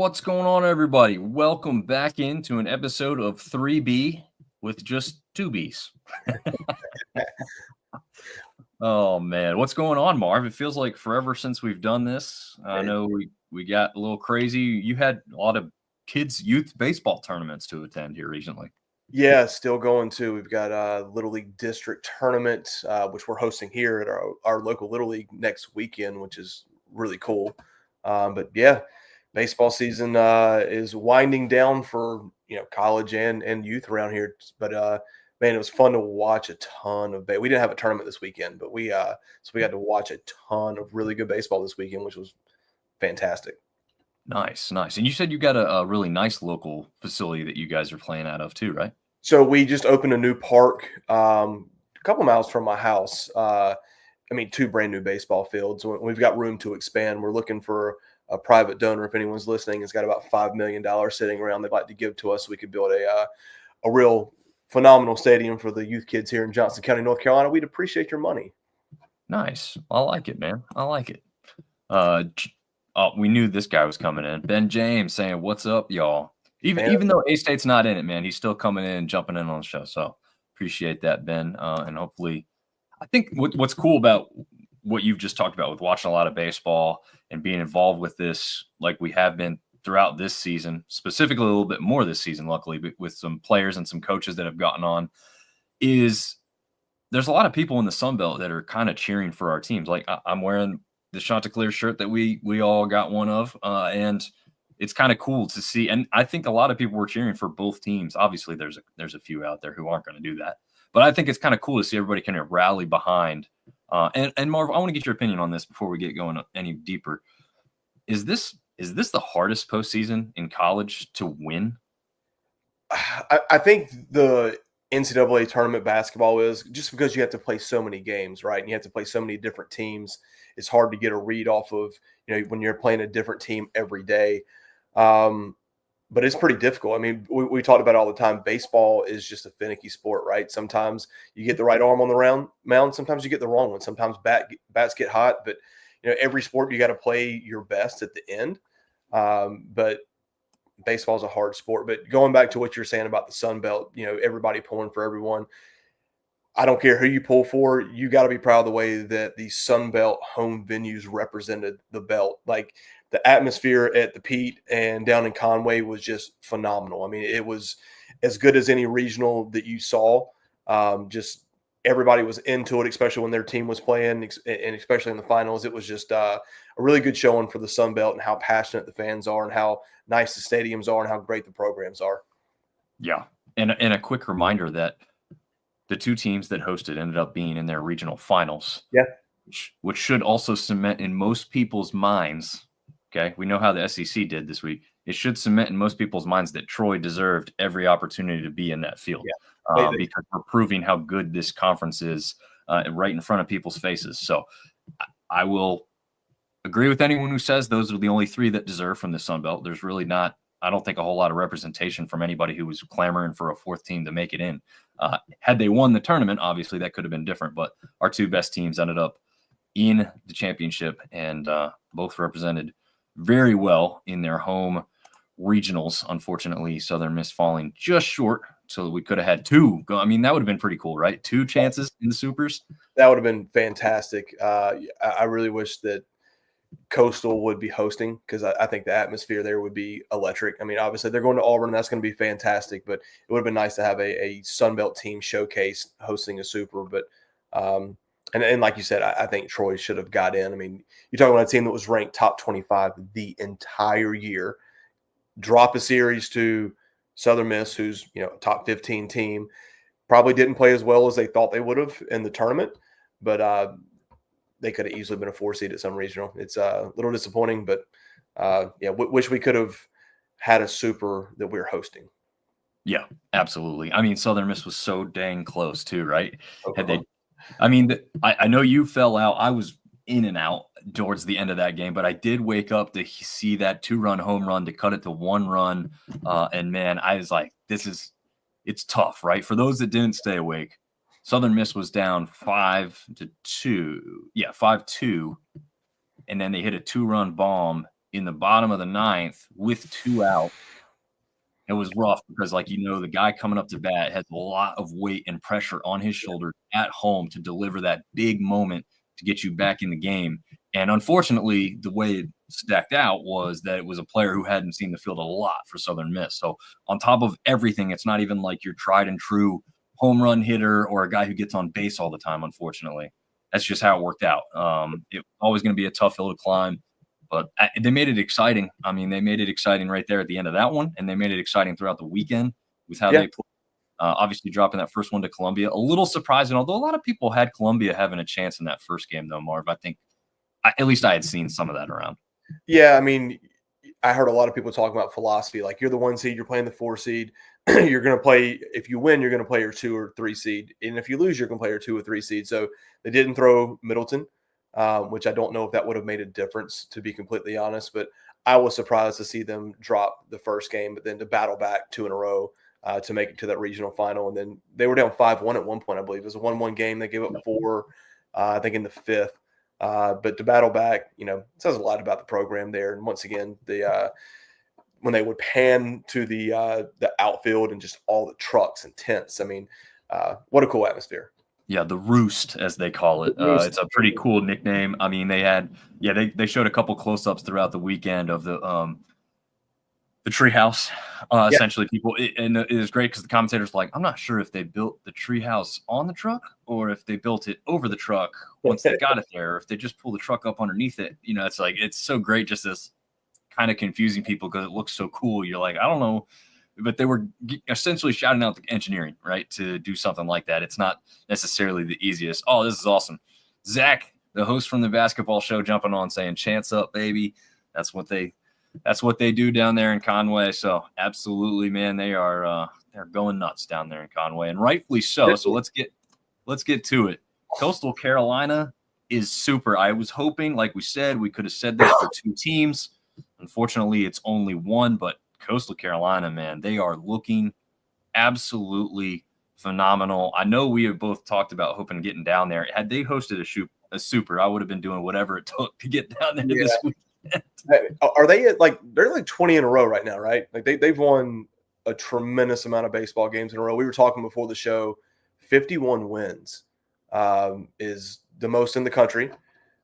What's going on, everybody? Welcome back into an episode of 3B with just two Bs. Oh, man. What's going on, Marv? It feels like forever since we've done this. I know we got a little crazy. You had a lot of kids' youth baseball tournaments to attend here recently. Yeah, still going too. We've got a Little League district tournament, which we're hosting here at our local Little League next weekend, which is really cool. But yeah, baseball season is winding down for college and youth around here. But man, it was fun to watch a ton of. We didn't have a tournament this weekend, but we got to watch a ton of really good baseball this weekend, which was fantastic. Nice. And you said you got a really nice local facility that you guys are playing out of too, right? So we just opened a new park a couple miles from my house. Two brand new baseball fields. We've got room to expand. We're looking for a private donor. If anyone's listening, it's got about $5 million sitting around they'd like to give to us so we could build a real phenomenal stadium for the youth kids here in Johnson County, North Carolina. We'd appreciate your money. Nice. I like it, man. I like it. We knew this guy was coming in. Ben James saying, "What's up, y'all?" Even though A-State's not in it, man, he's still coming in and jumping in on the show. So appreciate that, Ben. And hopefully, I think what's cool about what you've just talked about with watching a lot of baseball and being involved with this, like we have been throughout this season, specifically a little bit more this season, luckily, but with some players and some coaches that have gotten on, is there's a lot of people in the Sun Belt that are kind of cheering for our teams. Like I'm wearing the Chanticleer shirt that we all got one of, and it's kind of cool to see. And I think a lot of people were cheering for both teams. Obviously, there's a few out there who aren't going to do that. But I think it's kind of cool to see everybody kind of rally behind. And Marv, I want to get your opinion on this before we get going any deeper. Is this the hardest postseason in college to win? I think the NCAA tournament basketball is just because you have to play so many games, right? And you have to play so many different teams. It's hard to get a read off of, when you're playing a different team every day. But it's pretty difficult. I mean, we talked about it all the time. Baseball is just a finicky sport, right? Sometimes you get the right arm on the mound. Sometimes you get the wrong one. Sometimes bats get hot. But, every sport you got to play your best at the end. But baseball is a hard sport. But going back to what you're saying about the Sun Belt, everybody pulling for everyone. I don't care who you pull for. You got to be proud of the way that the Sun Belt home venues represented the belt. Like the atmosphere at the Pete and down in Conway was just phenomenal. I mean, it was as good as any regional that you saw. Just everybody was into it, especially when their team was playing, and especially in the finals. It was just a really good showing for the Sun Belt and how passionate the fans are and how nice the stadiums are and how great the programs are. Yeah. And a quick reminder that the two teams that hosted ended up being in their regional finals. Yeah. Which should also cement in most people's minds. Okay. We know how the SEC did this week. It should cement in most people's minds that Troy deserved every opportunity to be in that field. Yeah. Because we're proving how good this conference is right in front of people's faces. So I will agree with anyone who says those are the only three that deserve from the Sun Belt. There's really not, I don't think, a whole lot of representation from anybody who was clamoring for a fourth team to make it in. Had they won the tournament, obviously that could have been different, but our two best teams ended up in the championship and both represented very well in their home regionals. Unfortunately, Southern Miss falling just short, so we could have had two. I mean, that would have been pretty cool, right? Two chances in the Supers. That would have been fantastic. I really wish that Coastal would be hosting because I think the atmosphere there would be electric. I mean, obviously they're going to Auburn, and that's going to be fantastic, but it would have been nice to have a Sun Belt team showcase hosting a Super. But and like you said, I think Troy should have got in. I mean, you're talking about a team that was ranked top 25 the entire year, drop a series to Southern Miss, who's a top 15 team, probably didn't play as well as they thought they would have in the tournament, but they could have easily been a 4 seed at some regional. It's a little disappointing, but wish we could have had a Super that we're hosting. Yeah, absolutely. I mean, Southern Miss was so dang close too, right? I know you fell out. I was in and out towards the end of that game, but I did wake up to see that 2-run home run to cut it to 1 run. And man, I was like, it's tough, right? For those that didn't stay awake, Southern Miss was down 5-2. Yeah, 5-2. And then they hit a 2-run bomb in the bottom of the ninth with 2 out. It was rough because, like, the guy coming up to bat has a lot of weight and pressure on his shoulder at home to deliver that big moment to get you back in the game. And unfortunately, the way it stacked out was that it was a player who hadn't seen the field a lot for Southern Miss. So on top of everything, it's not even like your tried and true home run hitter or a guy who gets on base all the time, unfortunately. That's just how it worked out. It's always going to be a tough hill to climb. But they made it exciting. I mean, they made it exciting right there at the end of that one, and they made it exciting throughout the weekend with how they played. Obviously, dropping that first one to Columbia. A little surprising, although a lot of people had Columbia having a chance in that first game, though, Marv. I think at least I had seen some of that around. Yeah, I mean, I heard a lot of people talking about philosophy. Like, you're the 1 seed, you're playing the 4 seed. You're going to play – if you win, you're going to play your 2 or 3 seed. And if you lose, you're going to play your 2 or 3 seed. So they didn't throw Middleton. Which I don't know if that would have made a difference, to be completely honest. But I was surprised to see them drop the first game, but then to battle back 2 in a row to make it to that regional final. And then they were down 5-1 at one point, I believe. It was a 1-1 game. They gave up 4, I think, in the 5th. But to battle back, says a lot about the program there. And once again, when they would pan to the outfield and just all the trucks and tents, I mean, what a cool atmosphere. Yeah, the Roost, as they call it. It's a pretty cool nickname. I mean, they showed a couple close-ups throughout the weekend of the treehouse. Essentially, and it is great because the commentator's like, I'm not sure if they built the treehouse on the truck or if they built it over the truck once they got it there, or if they just pull the truck up underneath it. It's like, it's so great, just this kind of confusing people because it looks so cool. You're like, I don't know. But they were essentially shouting out the engineering, right, to do something like that. It's not necessarily the easiest. Oh, this is awesome. Zach, the host from the basketball show, jumping on saying, "Chance up, baby." That's what they do down there in Conway. So absolutely, man, they're going nuts down there in Conway, and rightfully so. So let's get to it. Coastal Carolina is super. I was hoping, like we said, we could have said this for 2 teams. Unfortunately, it's only 1, but Coastal Carolina, man, they are looking absolutely phenomenal. I know we have both talked about hoping getting down there. Had they hosted a super, I would have been doing whatever it took to get down there this weekend. Are they they're like 20 in a row right now, right? Like they've won a tremendous amount of baseball games in a row. We were talking before the show, 51 wins is the most in the country.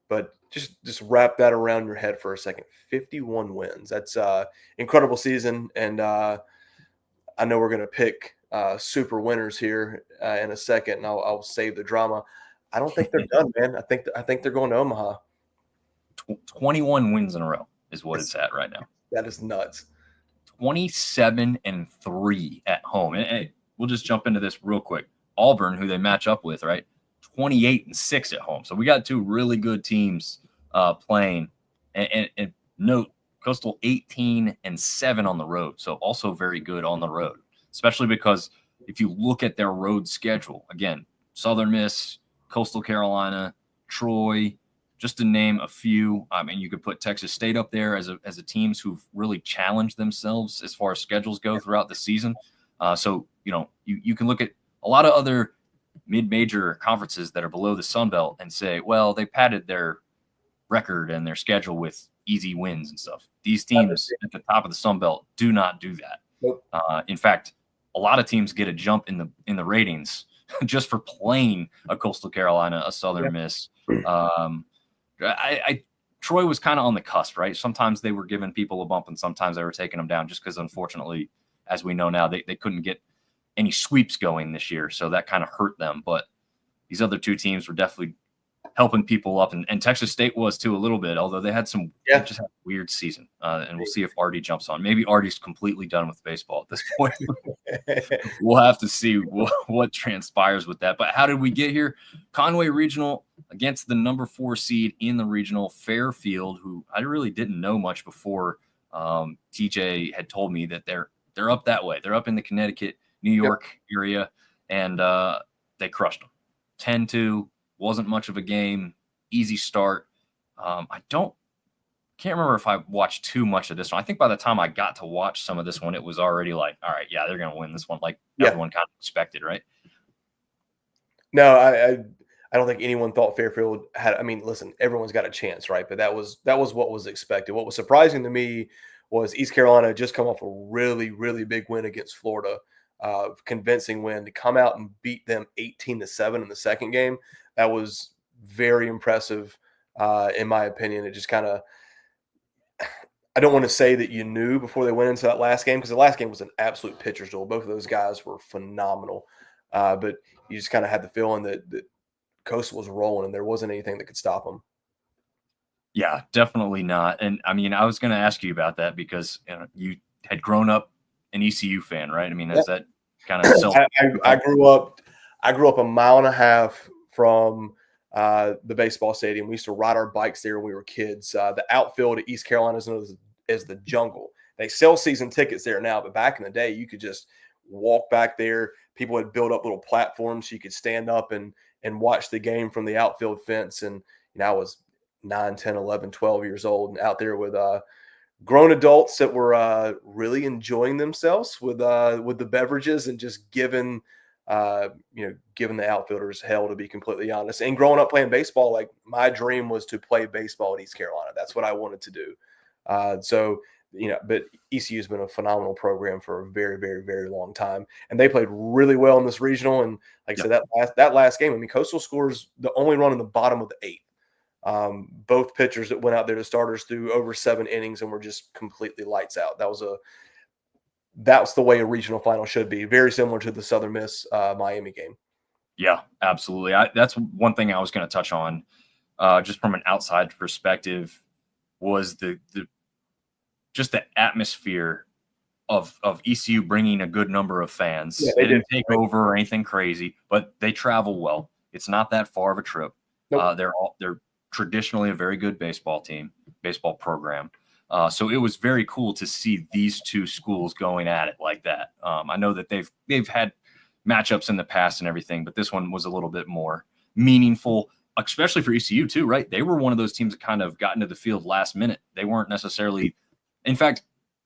But just wrap that around your head for a second. 51 wins. That's incredible season. And I know we're going to pick super winners here in a second, and I'll save the drama. I don't think they're done, man. I think they're going to Omaha. 21 wins in a row is what it's at right now. That is nuts. 27-3 at home. And we'll just jump into this real quick. Auburn, who they match up with, right? 28-6 at home. So we got 2 really good teams playing. And note, Coastal 18-7 on the road. So also very good on the road, especially because if you look at their road schedule, again, Southern Miss, Coastal Carolina, Troy, just to name a few. I mean, you could put Texas State up there as a teams who've really challenged themselves as far as schedules go throughout the season. So, you can look at a lot of other mid-major conferences that are below the Sun Belt and say, well, they padded their record and their schedule with easy wins and stuff. These teams at the top of the Sun Belt do not do that. Nope. In fact, a lot of teams get a jump in the ratings just for playing a Coastal Carolina, a Southern Miss. Troy was kind of on the cusp, right? Sometimes they were giving people a bump and sometimes they were taking them down just because, unfortunately, as we know now, they couldn't get any sweeps going this year. So that kind of hurt them. But these other 2 teams were definitely helping people up. And Texas State was too a little bit, although they had just had a weird season. And we'll see if Artie jumps on. Maybe Artie's completely done with baseball at this point. We'll have to see what transpires with that. But how did we get here? Conway Regional against the number 4 seed in the regional, Fairfield, who I really didn't know much before. TJ had told me that they're up that way. They're up in the Connecticut, New York area, and they crushed them. 10-2, wasn't much of a game, easy start. I can't remember if I watched too much of this one. I think by the time I got to watch some of this one, it was already like, all right, yeah, they're going to win this one, like everyone kind of expected, right? No, I don't think anyone thought Fairfield had. I mean, listen, everyone's got a chance, right? But that was what was expected. What was surprising to me was East Carolina had just come off a really, really big win against Florida, convincing win to come out and beat them 18-7 in the second game. That was very impressive, in my opinion. It just kind of, I don't want to say that you knew before they went into that last game, because the last game was an absolute pitcher's duel. Both of those guys were phenomenal, but you just kind of had the feeling that Coastal was rolling and there wasn't anything that could stop them. Yeah, definitely not. And I mean, I was going to ask you about that because you had grown up an ECU fan, right? I mean, is that kind of self? I grew up a mile and a half from the baseball stadium. We used to ride our bikes there when we were kids. The outfield at East Carolina is known as the jungle. They sell season tickets there now, but back in the day, you could just walk back there. People had built up little platforms so you could stand up and watch the game from the outfield fence. And I was 9, 10, 11, 12 years old and out there with grown adults that were really enjoying themselves with the beverages and just giving the outfielders hell, to be completely honest. And growing up playing baseball, like, my dream was to play baseball at East Carolina. That's what I wanted to do. But ECU has been a phenomenal program for a very, very, very long time, and they played really well in this regional. And like I said, that last game, I mean, Coastal scores the only run in the bottom of the 8th. Both pitchers that went out there to starters threw over 7 innings and were just completely lights out. That's the way a regional final should be. Very similar to the Southern Miss Miami game. Yeah, absolutely. That's one thing I was going to touch on, just from an outside perspective, was the atmosphere of ECU bringing a good number of fans. Yeah, they didn't take over or anything crazy, but they travel well. It's not that far of a trip. Nope. They're traditionally a very good baseball program. So it was very cool to see these two schools going at it like that. I know that they've had matchups in the past and everything, but this one was a little bit more meaningful, especially for ECU too, right? They were one of those teams that kind of got into the field last minute. They weren't necessarily, in fact,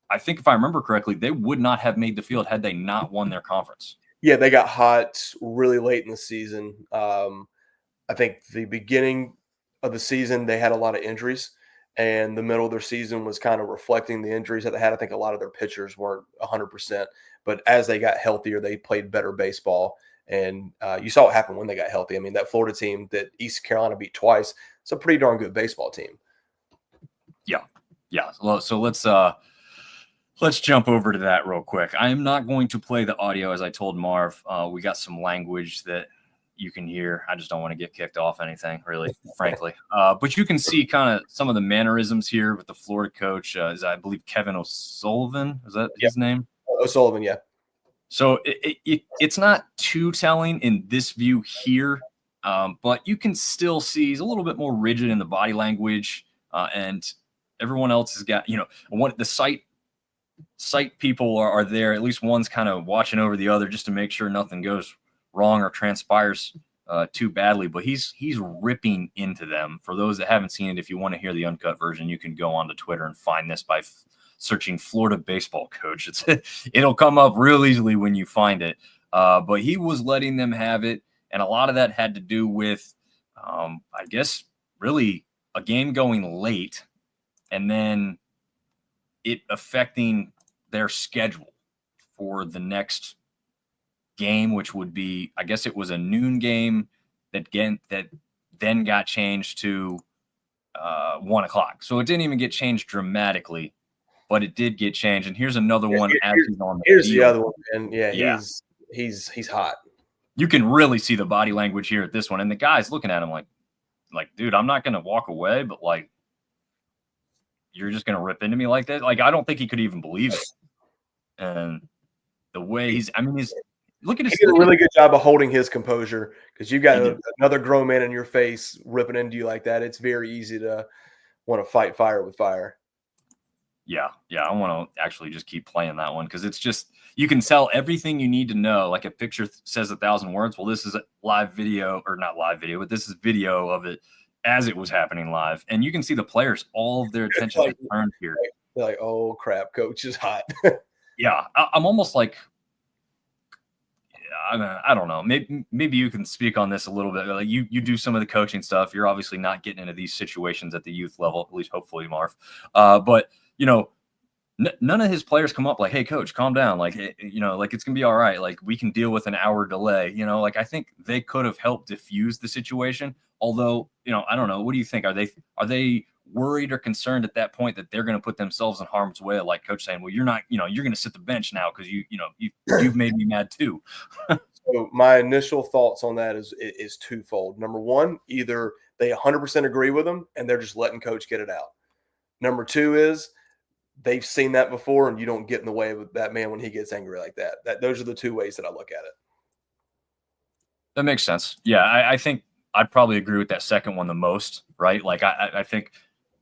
I think if I remember correctly, they would not have made the field had they not won their conference. Yeah, they got hot really late in the season. I think the beginning of the season, they had a lot of injuries, and the middle of their season was kind of reflecting the injuries that they had. I think a lot of their pitchers weren't 100%, but as they got healthier, they played better baseball. And you saw what happened when they got healthy. I mean, that Florida team that East Carolina beat twice, it's a pretty darn good baseball team. Yeah. So let's jump over to that real quick. I am not going to play the audio, as I told Marv. We got some language that you can hear. I just don't want to get kicked off anything, really, frankly. But you can see kind of some of the mannerisms here with the Florida coach. Is, I believe, Kevin O'Sullivan. Is that his name? O'Sullivan, yeah. So it's not too telling in this view here, but you can still see he's a little bit more rigid in the body language, and everyone else has got, the site people are there. At least one's kind of watching over the other just to make sure nothing goes wrong or transpires too badly. But he's ripping into them. For those that haven't seen it, if you want to hear the uncut version, you can go onto Twitter and find this by searching Florida baseball coach. It'll come up real easily when you find it. But he was letting them have it, and a lot of that had to do with, I guess, really a game going late, and then it affecting their schedule for the next game, which would be, I guess it was a noon game that then got changed to 1 o'clock. So it didn't even get changed dramatically, but it did get changed. And here's another one. Here's the other one, and he's hot. You can really see the body language here at this one, and the guy's looking at him like, dude, I'm not gonna walk away, but like, you're just gonna rip into me like that. Like, I don't think he could even believe it. And the way he's look at his. He did a really good job of holding his composure, because you got another grown man in your face ripping into you like that. It's very easy to want to fight fire with fire. Yeah. I want to actually just keep playing that one, because it's just, you can tell everything you need to know. Like, a picture says 1,000 words. Well, this is a live video, or not live video, but this is video of it as it was happening live. And you can see the players, all of their attention is turned here. They're like, oh crap, coach is hot. Yeah. I'm almost like, I mean, I don't know. Maybe you can speak on this a little bit. Like you do some of the coaching stuff. You're obviously not getting into these situations at the youth level, at least hopefully, Marv. But none of his players come up like, "Hey, coach, calm down. Like, like it's gonna be all right. Like we can deal with an hour delay." Like I think they could have helped diffuse the situation. Although, I don't know. What do you think? Are they worried or concerned at that point that they're going to put themselves in harm's way? Like coach saying, "Well, you're not. You're going to sit the bench now because you've made me mad too." So my initial thoughts on that is twofold. Number one, either they 100% agree with him and they're just letting coach get it out. Number two is they've seen that before, and you don't get in the way of that man when he gets angry like that. Those are the two ways that I look at it. That makes sense. Yeah, I think I'd probably agree with that second one the most, right? Like I think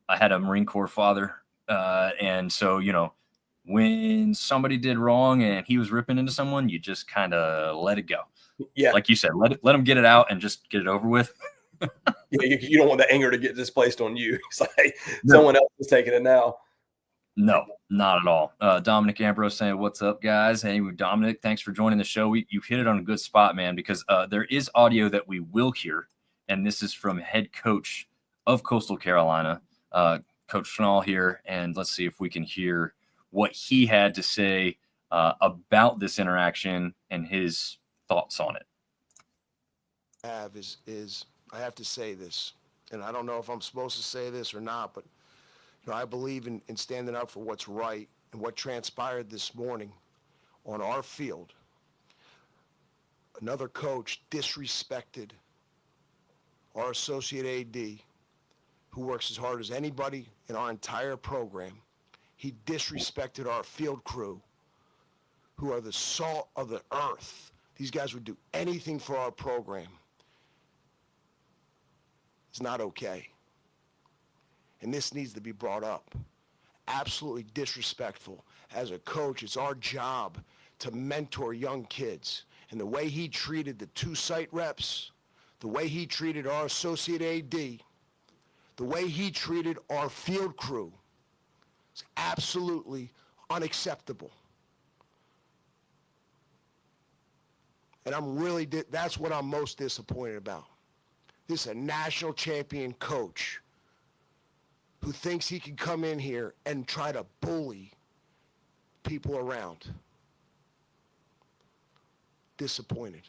I had a Marine Corps father, and so when somebody did wrong and he was ripping into someone, you just kind of let it go. Yeah, like you said, let him get it out and just get it over with. Yeah, you don't want the anger to get displaced on you. It's like someone else is taking it now. No, not at all. Dominic Ambrose saying, "What's up, guys?" Hey, Dominic, thanks for joining the show. You've hit it on a good spot, man, because there is audio that we will hear, and this is from head coach of Coastal Carolina, Coach Schnall here, and let's see if we can hear what he had to say about this interaction and his thoughts on it. I have to say this, and I don't know if I'm supposed to say this or not, but I believe in standing up for what's right, and what transpired this morning on our field. Another coach disrespected our associate AD, who works as hard as anybody in our entire program. He disrespected our field crew, who are the salt of the earth. These guys would do anything for our program. It's not okay. And this needs to be brought up. Absolutely disrespectful. As a coach, it's our job to mentor young kids. And the way he treated the 2 site reps, the way he treated our associate AD, the way he treated our field crew is absolutely unacceptable. And that's what I'm most disappointed about. This is a national champion coach who thinks he can come in here and try to bully people around. Disappointed.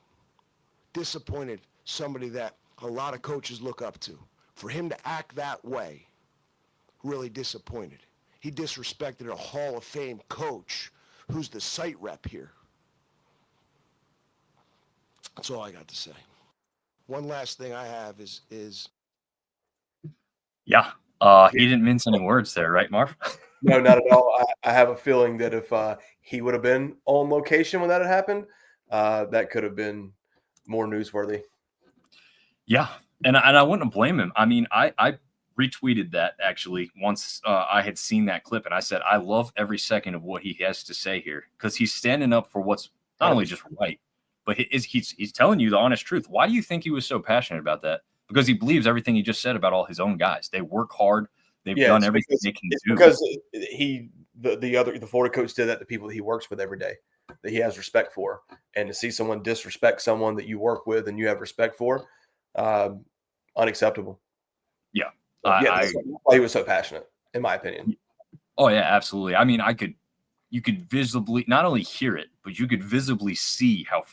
Disappointed, somebody that a lot of coaches look up to. For him to act that way, really disappointed. He disrespected a Hall of Fame coach who's the site rep here. That's all I got to say. One last thing I have is Yeah. He didn't mince any words there, right, Marv? No, not at all. I have a feeling that if he would have been on location when that had happened, that could have been more newsworthy. Yeah, and I wouldn't blame him. I mean, I retweeted that actually once I had seen that clip, and I said I love every second of what he has to say here, because he's standing up for what's not only just right, but he's telling you the honest truth. Why do you think he was so passionate about that? Because he believes everything he just said about all his own guys. They work hard. They've done everything they can do. Because the Florida coach did that to people that he works with every day, that he has respect for. And to see someone disrespect someone that you work with and you have respect for, unacceptable. Yeah. That's why he was so passionate, in my opinion. Oh, yeah, absolutely. I mean, you could visibly not only hear it, but you could visibly see how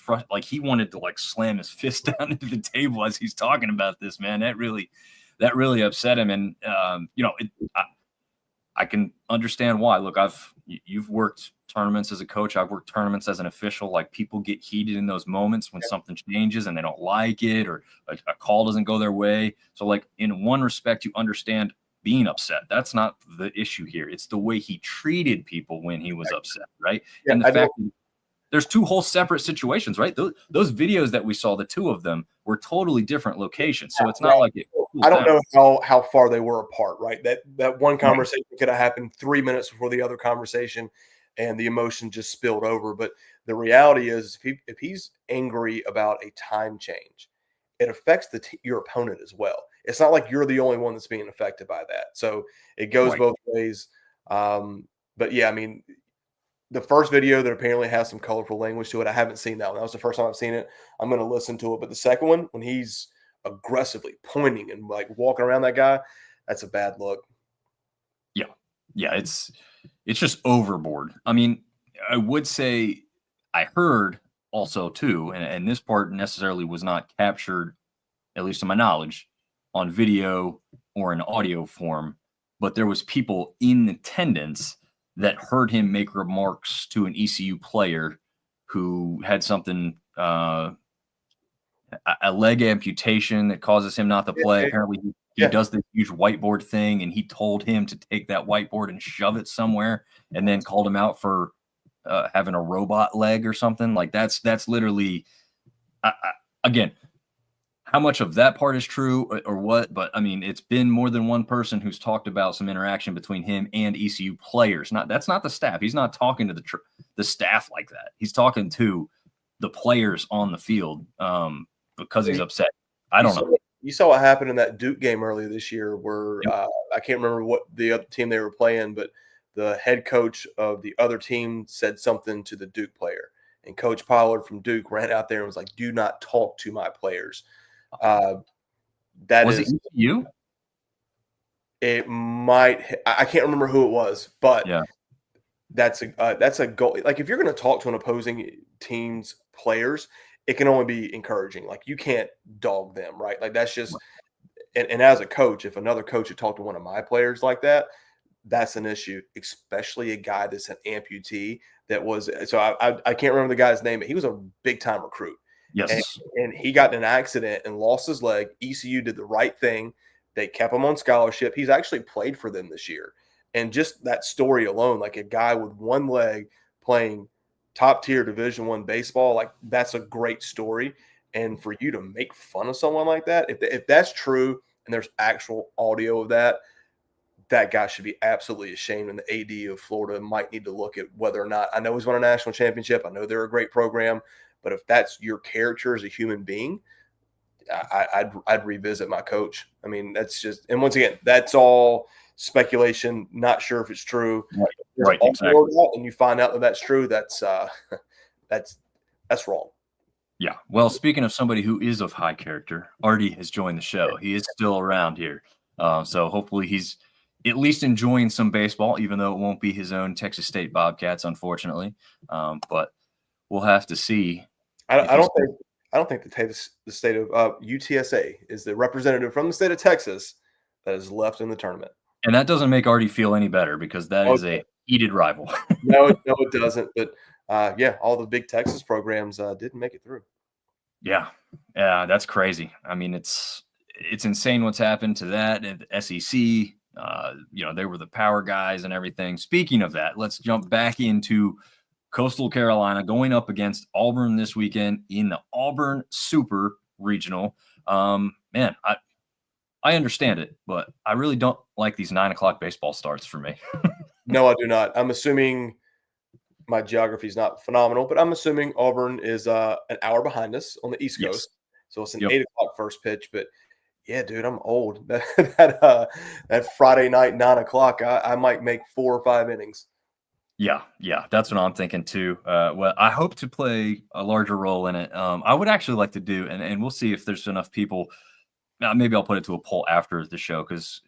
he wanted to slam his fist down into the table as he's talking about this, man. That really upset him. And, I can understand why. Look, you've worked tournaments as a coach. I've worked tournaments as an official. Like, people get heated in those moments when something changes and they don't like it, or a call doesn't go their way. So in one respect, you understand being upset. That's not the issue here. It's the way he treated people when he was upset, right? Yeah, and the fact that there's 2 whole separate situations, right? Those videos that we saw, the 2 of them, were totally different locations. So it's not like it. I don't know how far they were apart, right? That one conversation could have happened 3 minutes before the other conversation, and the emotion just spilled over. But the reality is, if he's angry about a time change, it affects your opponent as well. It's not like you're the only one that's being affected by that. So it goes both ways. But yeah, I mean, the first video that apparently has some colorful language to it. I haven't seen that one. That was the first time I've seen it. I'm going to listen to it. But the second one, when he's aggressively pointing and like walking around that guy, that's a bad look. Yeah, it's just overboard. I mean, I would say I heard also too, and this part necessarily was not captured, at least to my knowledge, on video or in audio form, but there was people in attendance that heard him make remarks to an ECU player who had something, a leg amputation that causes him not to play. Apparently, he does this huge whiteboard thing, and he told him to take that whiteboard and shove it somewhere, and then called him out for having a robot leg or something. Like that's literally, again, how much of that part is true or what? But I mean, it's been more than one person who's talked about some interaction between him and ECU players. That's not the staff. He's not talking to the staff like that. He's talking to the players on the field because he's upset. I don't know. You saw what happened in that Duke game earlier this year where I can't remember what the other team they were playing, but the head coach of the other team said something to the Duke player. And Coach Pollard from Duke ran out there and was like, "Do not talk to my players." That was is it you? It might. I can't remember who it was, but that's a goal. Like if you're going to talk to an opposing team's players, it can only be encouraging. Like you can't dog them, right? Like that's just. And as a coach, if another coach had talked to one of my players like that, that's an issue. Especially a guy that's an amputee. That was so. I can't remember the guy's name, but he was a big time recruit. Yes. And he got in an accident and lost his leg. ECU did the right thing. They kept him on scholarship. He's actually played for them this year. And just that story alone, like a guy with one leg playing top tier Division I baseball, like that's a great story. And for you to make fun of someone like that, if that's true and there's actual audio of that, that guy should be absolutely ashamed. And the AD of Florida might need to look at whether or not, I know he's won a national championship. I know they're a great program. But if that's your character as a human being, I'd revisit my coach. I mean, that's just, and once again, that's all speculation. Not sure if it's true. Right. Exactly. And you find out that that's true. That's wrong. Yeah. Well, speaking of somebody who is of high character, Artie has joined the show. He is still around here, so hopefully he's at least enjoying some baseball, even though it won't be his own Texas State Bobcats, unfortunately. But we'll have to see. I don't think the state of UTSA is the representative from the state of Texas that is left in the tournament. And that doesn't make Artie feel any better because that is a heated rival. No, it doesn't. But all the big Texas programs didn't make it through. Yeah, that's crazy. I mean, it's insane what's happened to that and the SEC. They were the power guys and everything. Speaking of that, let's jump back into Coastal Carolina going up against Auburn this weekend in the Auburn Super Regional. Man, I understand it, but I really don't like these 9:00 baseball starts for me. No, I do not. I'm assuming my geography is not phenomenal, but I'm assuming Auburn is an hour behind us on the East Coast. So it's an 8:00 first pitch. But yeah, dude, I'm old. That Friday night 9:00, I might make 4 or 5 innings. Yeah, that's what I'm thinking too. Well, I hope to play a larger role in it. I would actually like to do, and we'll see if there's enough people. Maybe I'll put it to a poll after the show because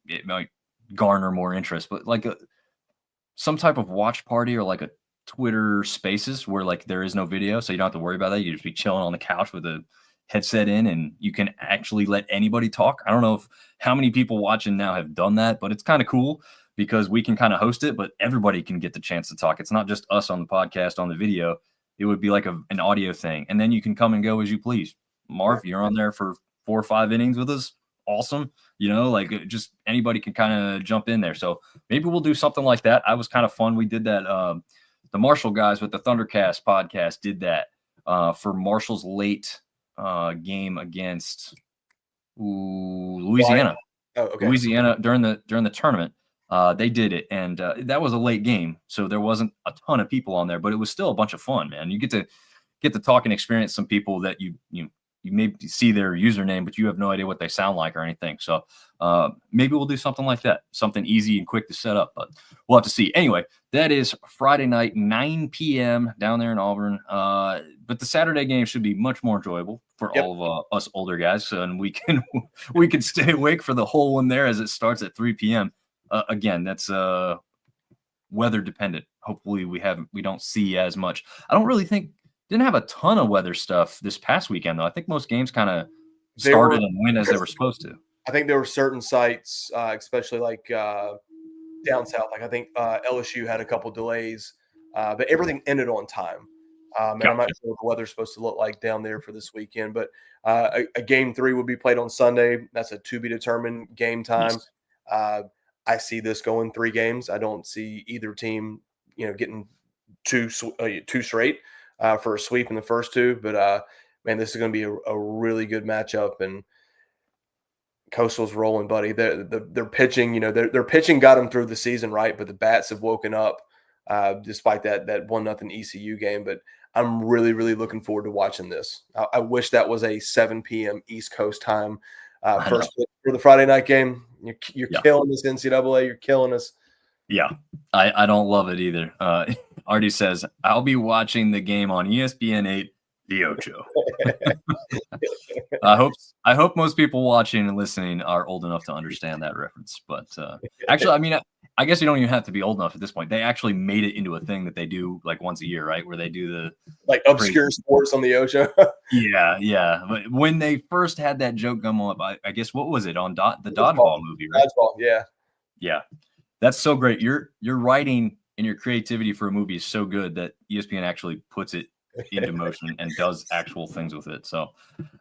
it might garner more interest. But like some type of watch party or like a Twitter Spaces where like there is no video, so you don't have to worry about that. You can just be chilling on the couch with a headset in, and you can actually let anybody talk. I don't know how many people watching now have done that, but it's kind of cool. Because we can kind of host it, but everybody can get the chance to talk. It's not just us on the podcast, on the video. It would be like an audio thing. And then you can come and go as you please. Marv, you're on there for 4 or 5 innings with us. Awesome. Just anybody can kind of jump in there. So maybe we'll do something like that. I was kind of fun. We did that. The Marshall guys with the Thundercast podcast did that for Marshall's late game against Louisiana. Oh, okay. Louisiana during the tournament. They did it, and that was a late game, so there wasn't a ton of people on there, but it was still a bunch of fun, man. You get to talk and experience some people that you you may see their username, but you have no idea what they sound like or anything. So maybe we'll do something like that, something easy and quick to set up, but we'll have to see. Anyway, that is Friday night, 9 p.m. down there in Auburn. But the Saturday game should be much more enjoyable for all of us older guys, and we can stay awake for the whole one there as it starts at 3 p.m. Again, that's weather dependent. Hopefully we don't see as much. I don't really think didn't have a ton of weather stuff this past weekend though. I think most games kind of started and went as they were supposed to. I think there were certain sites, especially like down south. Like I think LSU had a couple delays, but everything ended on time. And I'm not sure what the weather's supposed to look like down there for this weekend. But a game 3 will be played on Sunday. That's a to be determined game time. Yes. I see this going 3 games. I don't see either team, getting two straight for a sweep in the first 2. But man, this is going to be a really good matchup. And Coastal's rolling, buddy. They're pitching. Their pitching got them through the season, right? But the bats have woken up despite that 1-0 ECU game. But I'm really, really looking forward to watching this. I wish that was a 7 p.m. East Coast time first for the Friday night game. You're killing this, NCAA. You're killing us. Yeah, I don't love it either. Artie says, I'll be watching the game on ESPN 8, the Ocho. I hope most people watching and listening are old enough to understand that reference. But actually, I mean, I guess you don't even have to be old enough at this point. They actually made it into a thing that they do like once a year, right? Where they do the like obscure sports on the Ocho. Yeah. But when they first had that joke come up, I guess what was it on the Dodgeball movie? Right? Dodgeball, yeah. That's so great. Your writing and your creativity for a movie is so good that ESPN actually puts it into motion and does actual things with it. So,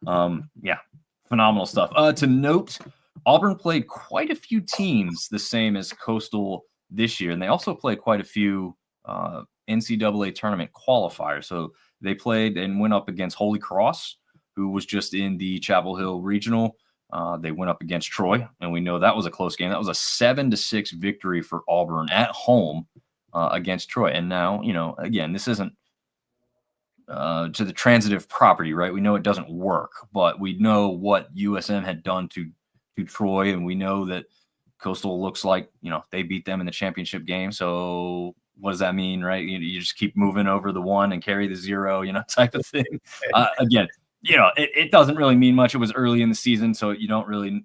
phenomenal stuff. To note, Auburn played quite a few teams the same as Coastal this year, and they also played quite a few NCAA tournament qualifiers. So they played and went up against Holy Cross, who was just in the Chapel Hill Regional. They went up against Troy, and we know that was a close game. That was a 7-6 victory for Auburn at home against Troy. And now, again, this isn't to the transitive property, right? We know it doesn't work, but we know what USM had done to Troy, and we know that Coastal looks like, they beat them in the championship game. So what does that mean, right? You just keep moving over the 1 and carry the 0, type of thing. Again, it doesn't really mean much. It was early in the season, so you don't really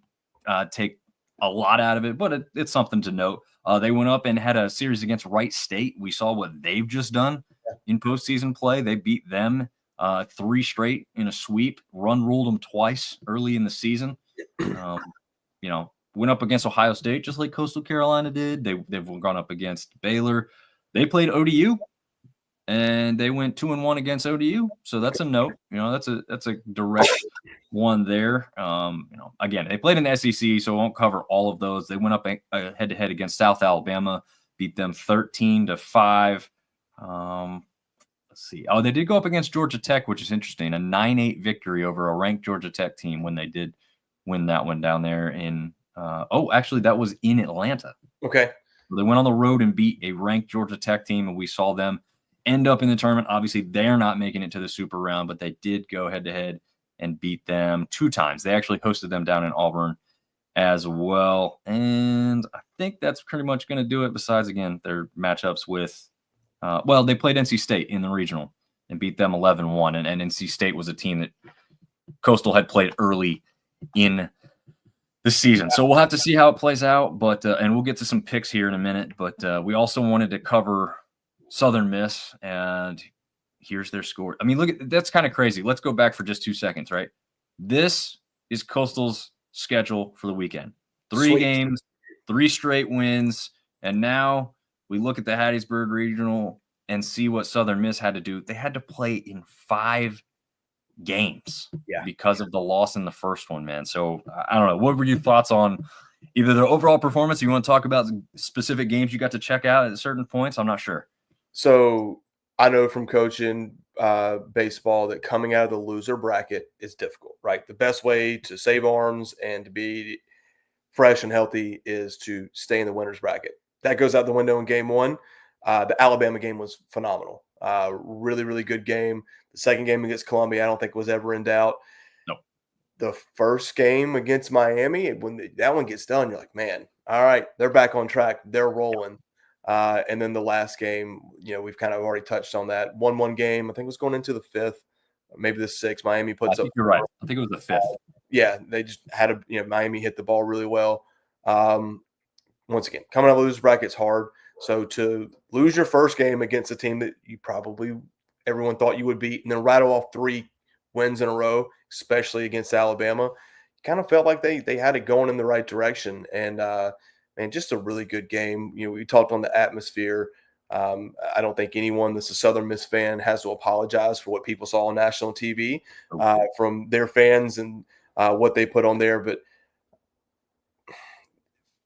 take a lot out of it, but it's something to note. They went up and had a series against Wright State. We saw what they've just done in postseason play. They beat them 3 straight in a sweep, ruled them twice early in the season. Went up against Ohio State just like Coastal Carolina did. They've gone up against Baylor. They played ODU, and they went 2-1 against ODU. So that's a note. That's a direct one there. Again, they played in the SEC, so I won't cover all of those. They went up head-to-head against South Alabama, beat them 13-5. Let's see. Oh, they did go up against Georgia Tech, which is interesting. A 9-8 victory over a ranked Georgia Tech team when they did win that one down there in actually that was in Atlanta. Okay. So they went on the road and beat a ranked Georgia Tech team, and we saw them end up in the tournament. Obviously, they're not making it to the super round, but they did go head-to-head and beat them 2 times. They actually hosted them down in Auburn as well. And I think that's pretty much going to do it, besides, again, their matchups with they played NC State in the regional and beat them 11-1. And NC State was a team that Coastal had played early in the season. So we'll have to see how it plays out, but and we'll get to some picks here in a minute, but we also wanted to cover Southern Miss, and here's their score. I mean, look, that's kind of crazy. Let's go back for just 2 seconds, right? This is Coastal's schedule for the weekend. 3 games, 3 straight wins, and now we look at the Hattiesburg Regional and see what Southern Miss had to do. They had to play in 5 games because of the loss in the first one, man. So I don't know. What were your thoughts on either their overall performance? You want to talk about specific games you got to check out at certain points? I'm not sure. So I know from coaching baseball that coming out of the loser bracket is difficult, right? The best way to save arms and to be fresh and healthy is to stay in the winner's bracket. That goes out the window in game 1. The Alabama game was phenomenal. Really, really good game. The second game against Columbia, I don't think was ever in doubt. the first game against Miami, when that one gets done, you're like, man, all right, they're back on track. They're rolling. And then the last game, we've kind of already touched on that. 1-1 game. I think it was going into the fifth, maybe the sixth. Miami I puts up. think you're right. I think it was the fifth. Yeah, they just had Miami hit the ball really well. Once again, coming out of the loser bracket's hard. So to lose your first game against a team that everyone thought you would beat, and then rattle off 3 wins in a row, especially against Alabama, kind of felt like they had it going in the right direction. And man, just a really good game. We talked on the atmosphere. I don't think anyone that's a Southern Miss fan has to apologize for what people saw on national TV from their fans and what they put on there. But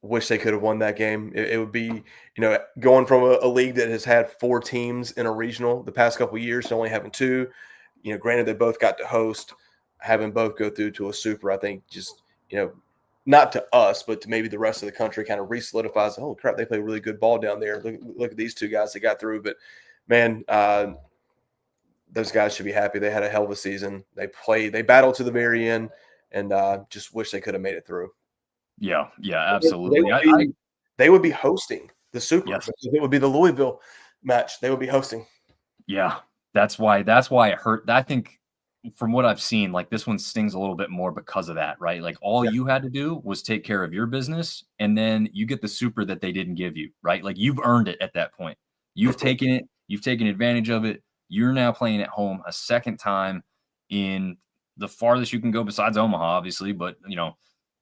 wish they could have won that game. It would be, going from a league that has had 4 teams in a regional the past couple of years to only having 2. Granted, they both got to host, having both go through to a super, I think just, not to us, but to maybe the rest of the country kind of re-solidifies, holy crap, they play really good ball down there. Look at these 2 guys that got through. But, man, those guys should be happy. They had a hell of a season. They battled to the very end, and just wish they could have made it through. Yeah, absolutely. They would be hosting the Super. Yes. It would be the Louisville match. They would be hosting. Yeah, that's why it hurt. I think from what I've seen, like this one stings a little bit more because of that, right? Like all you had to do was take care of your business, and then you get the Super that they didn't give you, right? Like you've earned it at that point. You've taken it. You've taken advantage of it. You're now playing at home a second time in the farthest you can go besides Omaha, obviously, but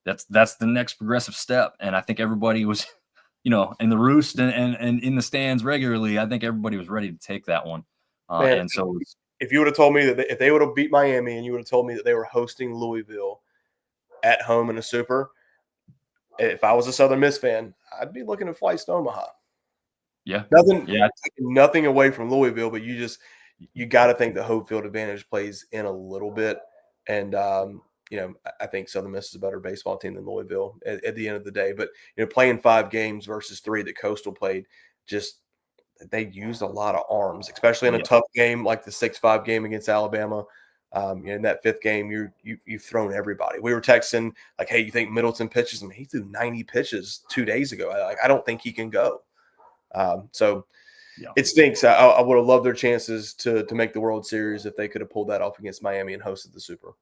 that's the next progressive step. And I think everybody was, in the roost and in the stands regularly. I think everybody was ready to take that one. Man, and so if you would have told me that if they would have beat Miami and you would have told me that they were hosting Louisville at home in a Super, if I was a Southern Miss fan, I'd be looking at flights to Omaha. Yeah. Nothing away from Louisville, but you got to think the home field advantage plays in a little bit. And, I think Southern Miss is a better baseball team than Louisville at the end of the day. But, playing 5 games versus 3 that Coastal played, just they used a lot of arms, especially in a tough game like the 6-5 game against Alabama. In that 5th game, you've thrown everybody. We were texting like, hey, you think Middleton pitches? I mean, he threw 90 pitches 2 days ago. I don't think he can go. It stinks. I would have loved their chances to make the World Series if they could have pulled that off against Miami and hosted the Super.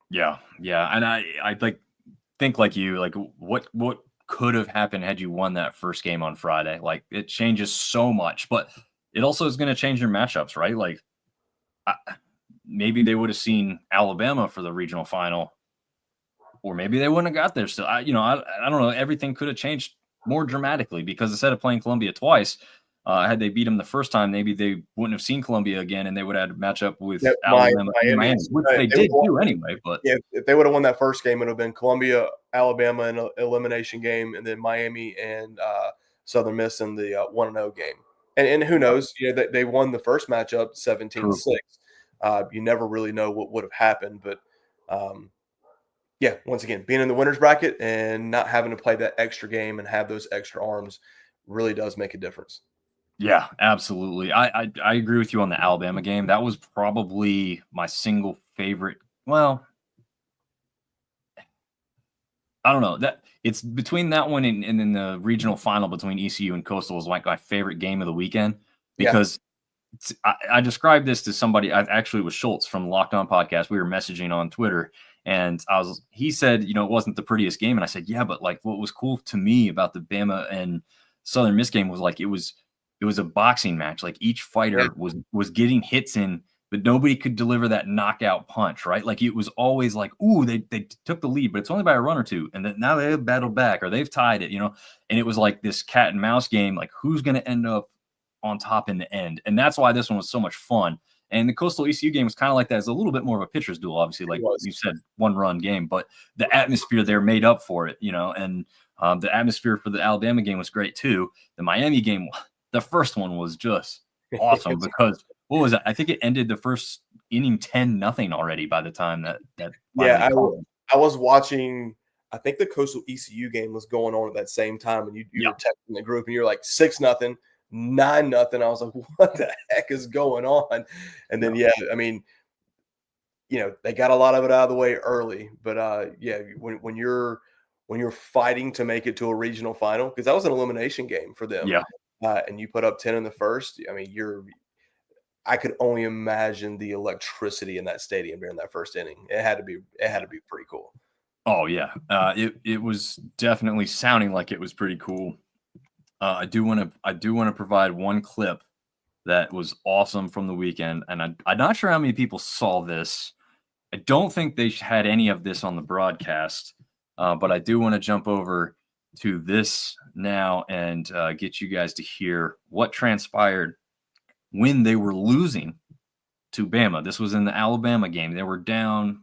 Yeah. And I think like you, like what could have happened had you won that first game on Friday? Like it changes so much, but it also is going to change your matchups, right? Like maybe they would have seen Alabama for the regional final, or maybe they wouldn't have got there. So I don't know. Everything could have changed more dramatically because instead of playing Columbia twice, had they beat them the first time, maybe they wouldn't have seen Columbia again, and they would have had to match up with Alabama and Miami, which they did do anyway. But if they would have won that first game, it would have been Columbia, Alabama in an elimination game, and then Miami and Southern Miss in the 1-0 game. And who knows? They won the first matchup 17-6. You never really know what would have happened, but once again, being in the winners bracket and not having to play that extra game and have those extra arms really does make a difference. Yeah, absolutely. I agree with you on the Alabama game. That was probably my single favorite. Well, I don't know. That it's between that one and then the regional final between ECU and Coastal was like my favorite game of the weekend because I described this to somebody. I actually was Schultz from the Locked On podcast. We were messaging on Twitter, and he said, it wasn't the prettiest game, and I said, yeah, but like what was cool to me about the Bama and Southern Miss game was like it was a boxing match. Like each fighter was getting hits in, but nobody could deliver that knockout punch, right? Like it was always like, ooh, they took the lead, but it's only by a run or two. And then now they've battled back or they've tied it, and it was like this cat and mouse game. Like who's going to end up on top in the end? And that's why this one was so much fun. And the Coastal ECU game was kind of like that. It's a little bit more of a pitcher's duel, obviously, like you said, 1-run game, but the atmosphere there made up for it, and the atmosphere for the Alabama game was great too. The Miami game, the first one was just awesome because what was it? I think it ended the first inning 10-0 already by the time that I was watching. I think the Coastal ECU game was going on at that same time, and you were texting the group, and you're like 6-0, 9-0. I was like, what the heck is going on? And then I mean, they got a lot of it out of the way early. But yeah, when you're fighting to make it to a regional final, because that was an elimination game for them. Yeah. And you put up 10 in the first. I mean, I could only imagine the electricity in that stadium during that first inning. It had to be pretty cool. Oh yeah, it was definitely sounding like it was pretty cool. I do want to provide one clip that was awesome from the weekend, and I'm not sure how many people saw this. I don't think they had any of this on the broadcast, but I do want to jump over to this now and get you guys to hear what transpired when they were losing to Bama. This was in the Alabama game. They were down,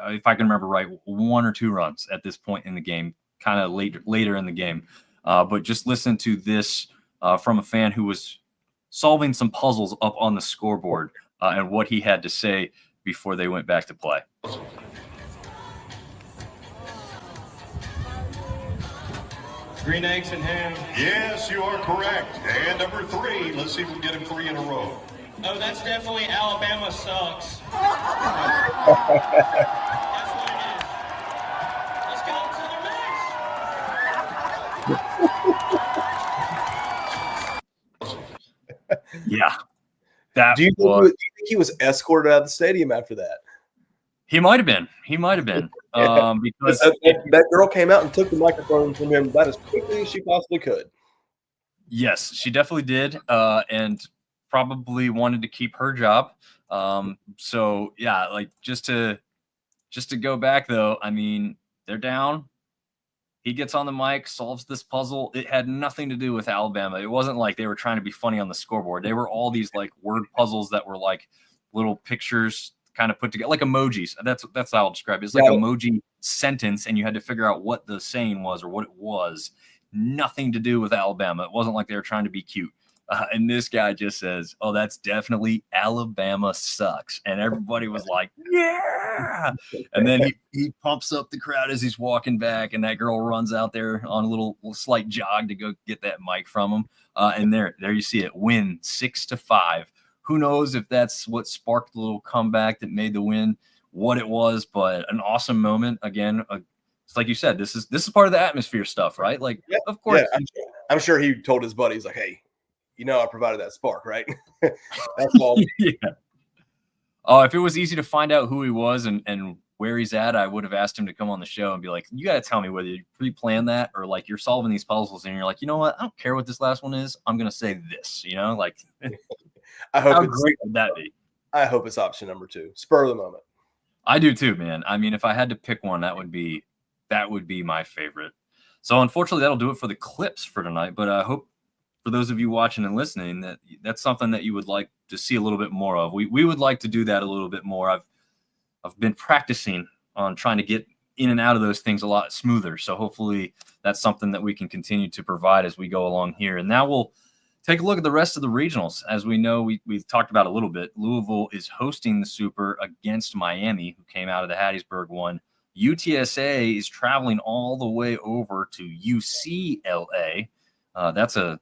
if I can remember right, 1 or 2 runs at this point in the game, kind of later in the game. But just listen to this from a fan who was solving some puzzles up on the scoreboard and what he had to say before they went back to play. Green eggs and ham. Yes, you are correct. And number 3. Let's see if we can get him 3 in a row. Oh, that's definitely Alabama sucks. That's what it is. Let's go to the Miss. Yeah. That Do you think he was escorted out of the stadium after that? He might have been. Because that girl came out and took the microphone from him about as quickly as she possibly could. Yes, she definitely did, and probably wanted to keep her job. So yeah, like just to go back though, I mean, they're down. He gets on the mic, solves this puzzle. It had nothing to do with Alabama. It wasn't like they were trying to be funny on the scoreboard. They were all these like word puzzles that were like little pictures kind of put together, like emojis. That's how I'll describe it. It's like emoji sentence, and you had to figure out what the saying was or what it was. Nothing to do with Alabama. It wasn't like they were trying to be cute. And this guy just says, "Oh, that's definitely Alabama sucks," and everybody was like, "Yeah!" And then he pumps up the crowd as he's walking back, and that girl runs out there on a little slight jog to go get that mic from him. And there you see it, win 6-5. Who knows if that's what sparked the little comeback that made the win, what it was, but an awesome moment. Again, it's like you said, this is part of the atmosphere stuff, right? Like, of course. Yeah, I'm sure he told his buddies, like, hey, I provided that spark, right? That's all. Yeah. Oh, if it was easy to find out who he was and where he's at, I would have asked him to come on the show and be like, you got to tell me whether you pre-planned that or like you're solving these puzzles and you're like, you know what? I don't care what this last one is. I'm going to say this, like how great would that be? I hope it's option number 2. Spur of the moment. I do too, man. I mean, if I had to pick one, that would be my favorite. So unfortunately, that'll do it for the clips for tonight. But I hope for those of you watching and listening that's something that you would like to see a little bit more of. We would like to do that a little bit more. I've been practicing on trying to get in and out of those things a lot smoother. So hopefully that's something that we can continue to provide as we go along here. And now we'll take a look at the rest of the regionals. As we know, we've talked about a little bit. Louisville is hosting the Super against Miami, who came out of the Hattiesburg one. UTSA is traveling all the way over to UCLA. That's a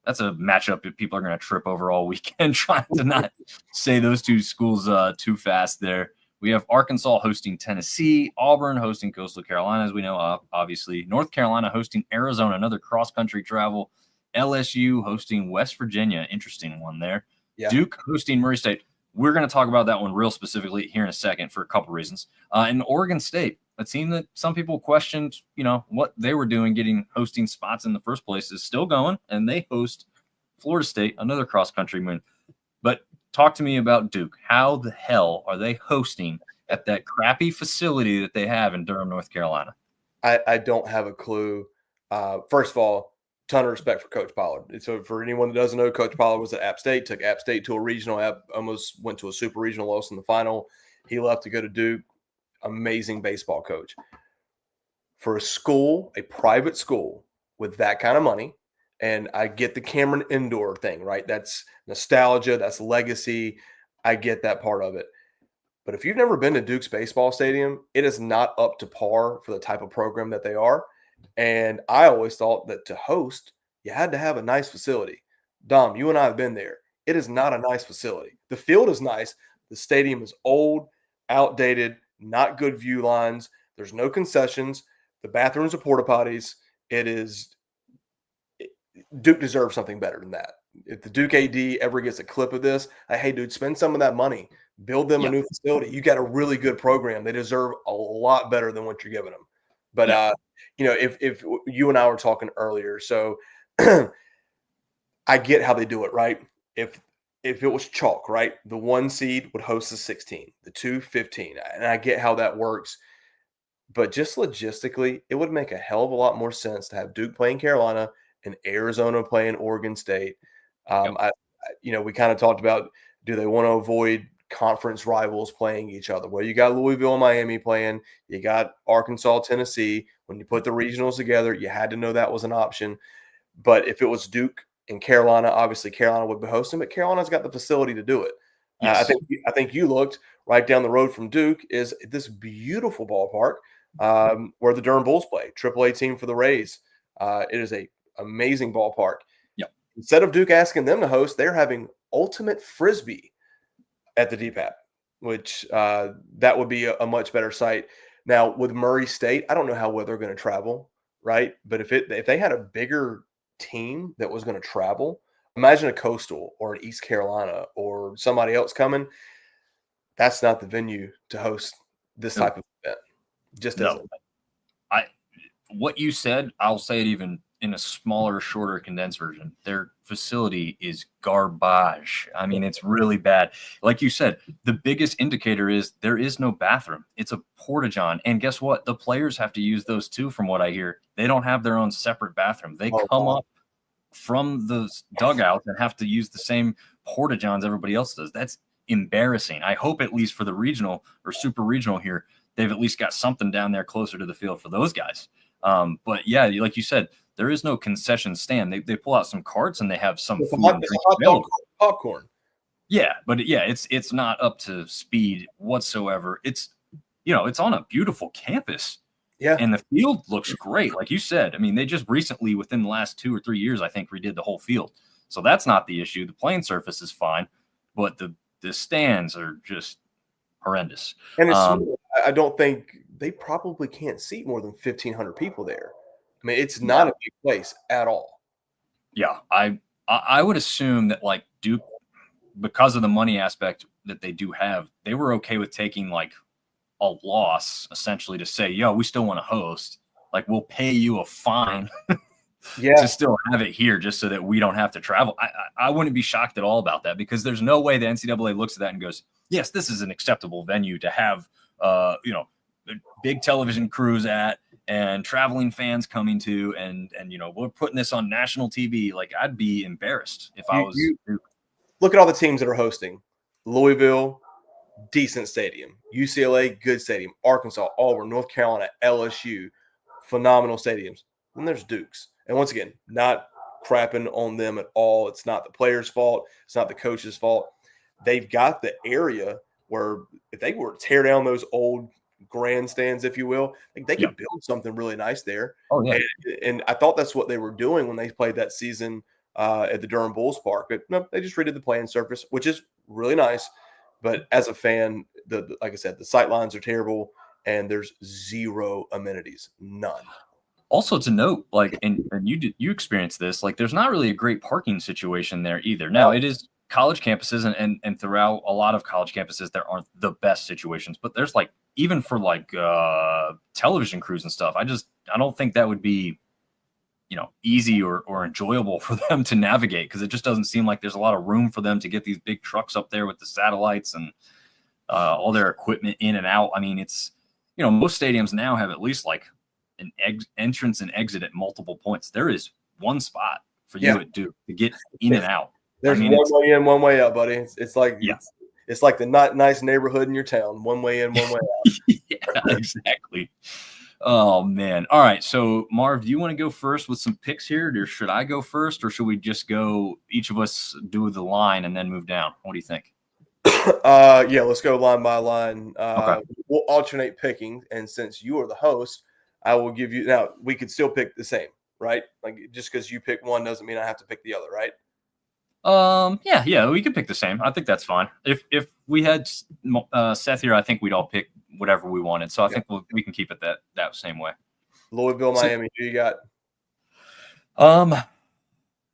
matchup that people are going to trip over all weekend, trying to not say those two schools too fast there. We have Arkansas hosting Tennessee, Auburn hosting Coastal Carolina, as we know, obviously. North Carolina hosting Arizona, another cross-country travel. LSU hosting West Virginia. Interesting one there. Yeah. Duke hosting Murray State. We're going to talk about that one real specifically here in a second for a couple reasons. And Oregon State, a team that some people questioned, what they were doing hosting spots in the first place, is still going, and they host Florida State, another cross-country win. But talk to me about Duke. How the hell are they hosting at that crappy facility that they have in Durham, North Carolina? I don't have a clue. First of all, ton of respect for Coach Pollard. So for anyone that doesn't know, Coach Pollard was at App State, took App State to a regional, almost went to a super regional, loss in the final. He left to go to Duke. Amazing baseball coach. For a school, a private school with that kind of money, and I get the Cameron Indoor thing, right? That's nostalgia, that's legacy. I get that part of it. But if you've never been to Duke's baseball stadium, it is not up to par for the type of program that they are. And I always thought that to host, you had to have a nice facility. Dom, you and I have been there. It is not a nice facility. The field is nice. The stadium is old. outdated, not good view lines. There's no concessions. The bathrooms are porta potties. Duke deserves something better than that. If the Duke AD ever gets a clip of this, hey, dude, spend some of that money. Build them a new facility. You got a really good program. They deserve a lot better than what you're giving them. But, if you and I were talking earlier, so I get how they do it, right? If it was chalk, right, the 1 seed would host the 16, the 2, 15. And I get how that works. But just logistically, it would make a hell of a lot more sense to have Duke playing Carolina and Arizona playing Oregon State. We kind of talked about, do they want to avoid conference rivals playing each other? Well, you got Louisville and Miami playing. You got Arkansas, Tennessee. When you put the regionals together, you had to know that was an option. But if it was Duke and Carolina, obviously Carolina would be hosting, but Carolina's got the facility to do it. Yes. I think you looked right down the road from Duke is this beautiful ballpark where the Durham Bulls play, AAA team for the Rays. It is a amazing ballpark. Yep. Instead of Duke asking them to host, they're having ultimate frisbee at the DPAP, which that would be a much better site. Now with Murray State, I don't know how well they're going to travel, right? But if they had a bigger team that was going to travel, imagine a Coastal or an East Carolina or somebody else coming. That's not the venue to host this type of event. Just isn't. What you said, I'll say it even in a smaller, shorter, condensed version. Their facility is garbage. I mean, it's really bad. Like you said, the biggest indicator is there is no bathroom. It's a porta-john. And guess what? The players have to use those too, from what I hear. They don't have their own separate bathroom. They come up from the dugouts and have to use the same porta-johns everybody else does. That's embarrassing. I hope at least for the regional or super regional here, they've at least got something down there closer to the field for those guys. But yeah, like you said, there is no concession stand. They pull out some carts and they have some food and drink available. Popcorn. Yeah, but it's not up to speed whatsoever. It's on a beautiful campus. Yeah. And the field looks great. Like you said, I mean, they just recently, within the last 2 or 3 years, I think, redid the whole field. So that's not the issue. The playing surface is fine, but the stands are just horrendous. And I don't think they probably can't seat more than 1,500 people there. I mean, it's not a big place at all. Yeah, I would assume that like Duke, because of the money aspect that they do have, they were okay with taking like a loss essentially to say, yo, we still want to host. Like, we'll pay you a fine to still have it here just so that we don't have to travel. I wouldn't be shocked at all about that, because there's no way the NCAA looks at that and goes, yes, this is an acceptable venue to have, big television crews at and traveling fans coming to, and we're putting this on national TV. Like, I'd be embarrassed if I was. Look at all the teams that are hosting. Louisville, decent stadium. UCLA, good stadium. Arkansas, Auburn, North Carolina, LSU, phenomenal stadiums. And there's Duke's. And once again, not crapping on them at all. It's not the players' fault. It's not the coach's fault. They've got the area where if they were to tear down those old grandstands, if you will, like they could build something really nice there. Oh, yeah. And I thought that's what they were doing when they played that season at the Durham Bulls Park. But no, they just redid the playing surface, which is really nice. But as a fan, like I said, the sight lines are terrible, and there's zero amenities, none. Also to note, like, and you experienced this, like, there's not really a great parking situation there either. Now, it is college campuses, and throughout a lot of college campuses, there aren't the best situations, but there's like, even for like television crews and stuff, I don't think that would be, easy or enjoyable for them to navigate, because it just doesn't seem like there's a lot of room for them to get these big trucks up there with the satellites and all their equipment in and out. I mean, it's, most stadiums now have at least like an entrance and exit at multiple points. There is one spot for you at Duke to get in and out. There's one way in, one way out, buddy. It's like it's like the not nice neighborhood in your town. One way in, one way out. Yeah, exactly. Oh man. All right. So Marv, do you want to go first with some picks here, or should I go first, or should we just go each of us do the line and then move down? What do you think? Yeah, let's go line by line. Okay. We'll alternate picking, and since you are the host, I will give you. Now we could still pick the same, right? Like, just because you pick one doesn't mean I have to pick the other, right? Yeah, we could pick the same. I think that's fine. If we had Seth here, I think we'd all pick whatever we wanted. So I think we can keep it that same way. Louisville, Miami. Who you got?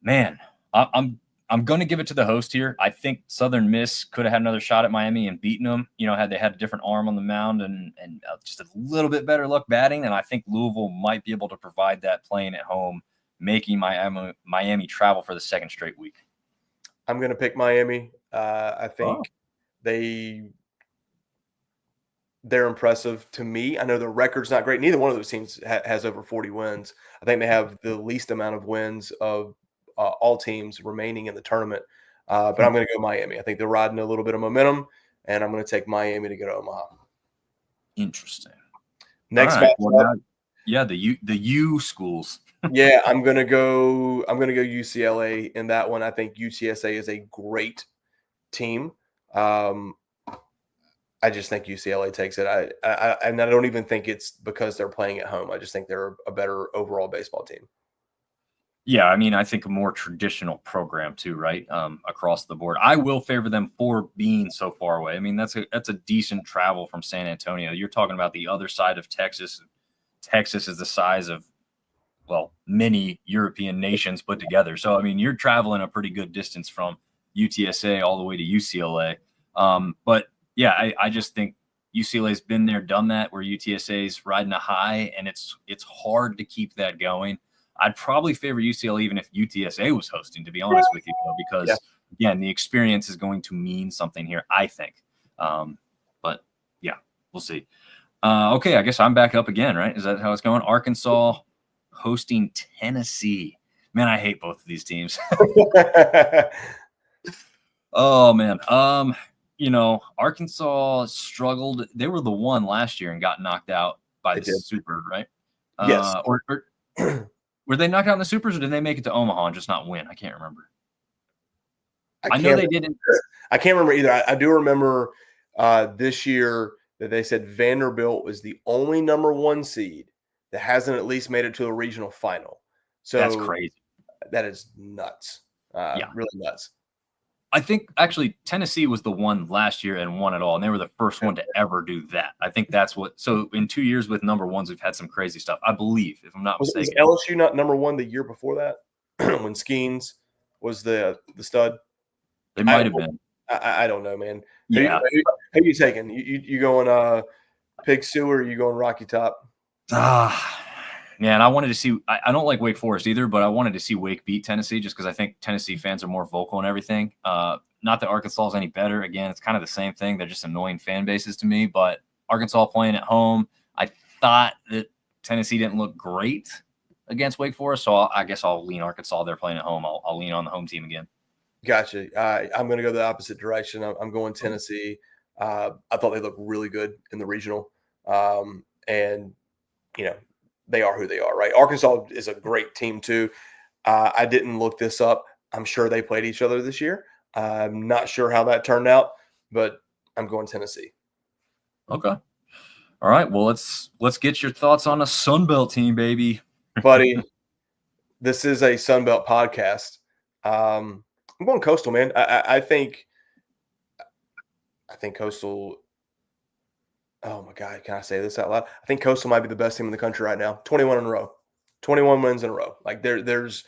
Man, I'm going to give it to the host here. I think Southern Miss could have had another shot at Miami and beaten them. Had they had a different arm on the mound and just a little bit better luck batting. And I think Louisville might be able to provide that playing at home, making Miami travel for the second straight week. I'm going to pick Miami. I think they're impressive to me. I know the record's not great. Neither one of those teams has over 40 wins. I think they have the least amount of wins of all teams remaining in the tournament. But I'm going to go Miami. I think they're riding a little bit of momentum, and I'm going to take Miami to go to Omaha. Interesting. Next right. matchup. The U schools. Yeah, I'm gonna go UCLA in that one. I think UTSA is a great team. I just think UCLA takes it. And I don't even think it's because they're playing at home. I just think they're a better overall baseball team. Yeah, I mean, I think a more traditional program too, right? Across the board, I will favor them for being so far away. I mean, that's a decent travel from San Antonio. You're talking about the other side of Texas. Texas is the size of, well, many European nations put together. So, I mean, you're traveling a pretty good distance from UTSA all the way to UCLA. But yeah, I just think UCLA's been there, done that, where UTSA's riding a high, and it's hard to keep that going. I'd probably favor UCLA even if UTSA was hosting, to be honest with you, though, because again, the experience is going to mean something here, I think. But yeah, we'll see. Okay, I guess I'm back up again, right? Is that how it's going? Arkansas hosting Tennessee. Man, I hate both of these teams. Oh man. Arkansas struggled. They were the one last year and got knocked out by the Super, right? Yes. Or were they knocked out in the Supers, or did they make it to Omaha and just not win? I can't remember. I know they didn't. I can't remember either. I do remember this year that they said Vanderbilt was the only number 1 seed that hasn't at least made it to a regional final. So that's crazy. That is nuts. Really nuts. I think actually Tennessee was the one last year and won it all, and they were the first one to ever do that. I think that's what. So in 2 years with number ones, we've had some crazy stuff. I believe, if I'm not mistaken. Was LSU not number 1 the year before that when Skeens was the stud? They might have been. I don't know, man. Yeah. Who you taking? You going Pig Soooo, or are you going Rocky Top? Man, I wanted to see. I don't like Wake Forest either, but I wanted to see Wake beat Tennessee just because I think Tennessee fans are more vocal and everything. Not that Arkansas is any better. Again, it's kind of the same thing. They're just annoying fan bases to me. But Arkansas playing at home, I thought that Tennessee didn't look great against Wake Forest, so I guess I'll lean Arkansas. They're playing at home. I'll lean on the home team again. Gotcha. I'm going to go the opposite direction. I'm going Tennessee. I thought they looked really good in the regional, and they are who they are, right? Arkansas is a great team too. I didn't look this up. I'm sure they played each other this year. I'm not sure how that turned out, but I'm going Tennessee. Okay. All right. Well, let's get your thoughts on a Sunbelt team, baby. Buddy, this is a Sunbelt podcast. I'm going Coastal, man. I think Coastal. Oh my God, can I say this out loud? I think Coastal might be the best team in the country right now. 21 in a row. 21 wins in a row. Like there's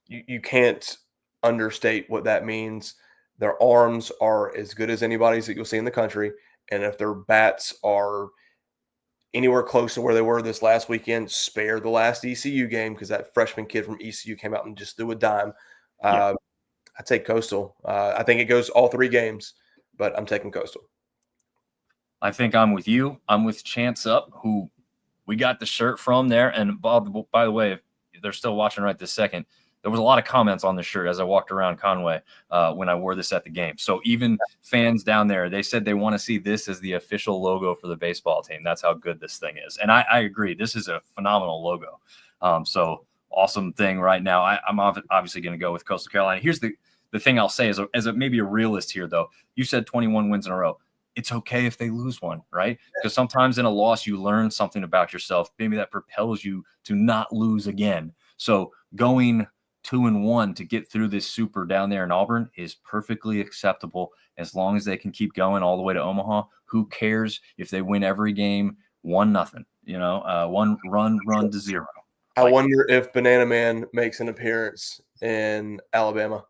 you can't understate what that means. Their arms are as good as anybody's that you'll see in the country. And if their bats are anywhere close to where they were this last weekend, spare the last ECU game, because that freshman kid from ECU came out and just threw a dime. I take Coastal. I think it goes all 3 games, but I'm taking Coastal. I think I'm with you. I'm with Chance Up, who we got the shirt from there. And Bob, by the way, if they're still watching right this second, there was a lot of comments on the shirt as I walked around Conway when I wore this at the game. So even fans down there, they said they want to see this as the official logo for the baseball team. That's how good this thing is. And I agree. This is a phenomenal logo. So awesome thing right now. I'm obviously going to go with Coastal Carolina. Here's the thing I'll say as maybe a realist here, though. You said 21 wins in a row. It's okay if they lose one, right? Because sometimes in a loss, you learn something about yourself. Maybe that propels you to not lose again. So going 2-1 to get through this super down there in Auburn is perfectly acceptable as long as they can keep going all the way to Omaha. Who cares if they win every game 1-0? One run to 0. I wonder if Banana Man makes an appearance in Alabama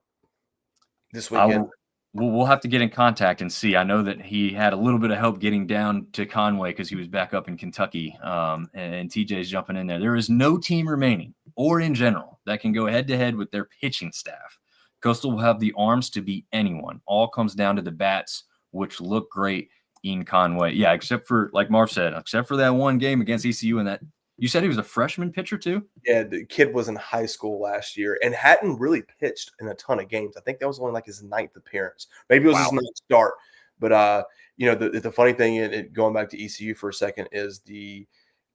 this weekend. We'll have to get in contact and see. I know that he had a little bit of help getting down to Conway because he was back up in Kentucky, and TJ's jumping in there. There is no team remaining, or in general, that can go head-to-head with their pitching staff. Coastal will have the arms to beat anyone. All comes down to the bats, which look great in Conway. Yeah, except for, like Marv said, except for that one game against ECU and that – you said he was a freshman pitcher too? Yeah, the kid was in high school last year and hadn't really pitched in a ton of games. I think that was only like his 9th appearance. Maybe it was his 9th start. But, the funny thing, going back to ECU for a second, is the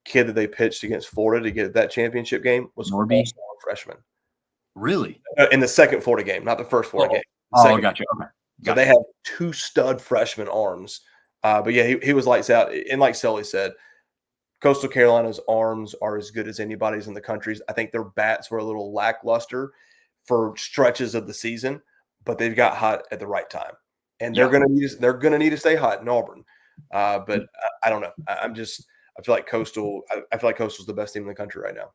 kid that they pitched against Florida to get that championship game was also a freshman. Really? In the second Florida game, not the first Florida game. Gotcha. Okay. So they have 2 stud freshman arms. But, yeah, he was lights out. And like Sully said, Coastal Carolina's arms are as good as anybody's in the country. I think their bats were a little lackluster for stretches of the season, but they've got hot at the right time, and they're going to need to stay hot in Auburn. But I don't know. I feel like Coastal. I feel like Coastal's the best team in the country right now.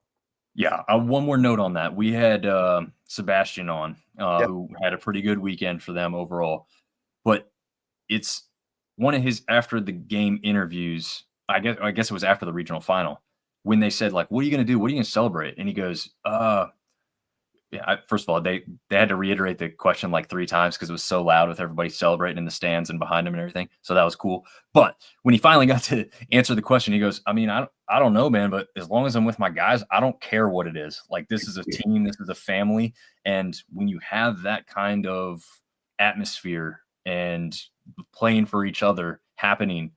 Yeah. One more note on that. We had Sebastian on, who had a pretty good weekend for them overall, but it's one of his after the game interviews. I guess it was after the regional final when they said, like, what are you going to do? What are you going to celebrate? And he goes, first of all, they had to reiterate the question like 3 times because it was so loud with everybody celebrating in the stands and behind him and everything. So that was cool. But when he finally got to answer the question, he goes, I mean, I don't know, man, but as long as I'm with my guys, I don't care what it is. Like, this is a team, this is a family. And when you have that kind of atmosphere and playing for each other happening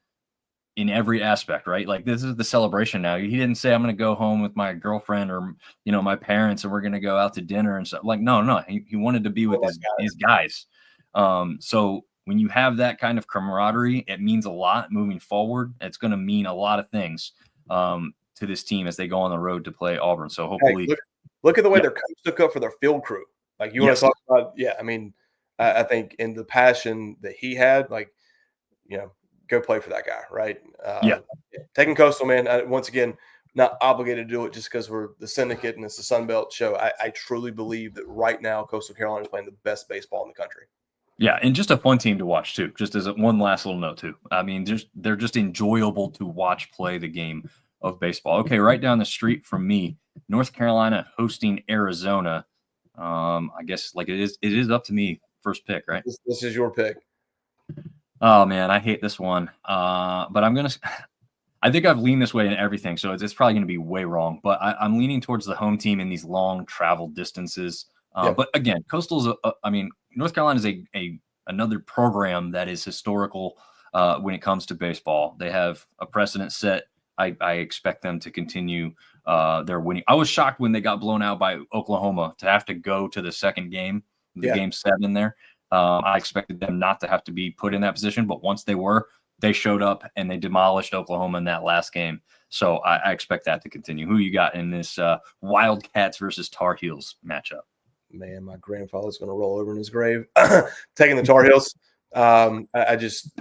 in every aspect, right? Like, this is the celebration now. He didn't say, I'm going to go home with my girlfriend or, my parents and we're going to go out to dinner and stuff. Like, no. He wanted to be with his guys. So when you have that kind of camaraderie, it means a lot moving forward. It's going to mean a lot of things to this team as they go on the road to play Auburn. So hopefully. Hey, look at the way their coach took up for their field crew. Like, you want to talk about, I mean, I think in the passion that he had, like, go play for that guy, right? Taking Coastal, man, once again, not obligated to do it just because we're the syndicate and it's the Sun Belt show. I truly believe that right now Coastal Carolina is playing the best baseball in the country. Yeah, and just a fun team to watch too. Just as one last little note too. I mean, they're just enjoyable to watch play the game of baseball. Okay, right down the street from me, North Carolina hosting Arizona. I guess like it is up to me. First pick, right? This is your pick. Oh man, I hate this one. But I think I've leaned this way in everything, so it's probably going to be way wrong. But I'm leaning towards the home team in these long travel distances. But again, Coastal's. North Carolina is another program that is historical when it comes to baseball. They have a precedent set. I expect them to continue their winning. I was shocked when they got blown out by Oklahoma to have to go to the second game, Game 7 there. I expected them not to have to be put in that position, but once they showed up and they demolished Oklahoma in that last game. So I expect that to continue. Who you got in this Wildcats versus Tar Heels matchup? Man, my grandfather's going to roll over in his grave. Taking the Tar Heels.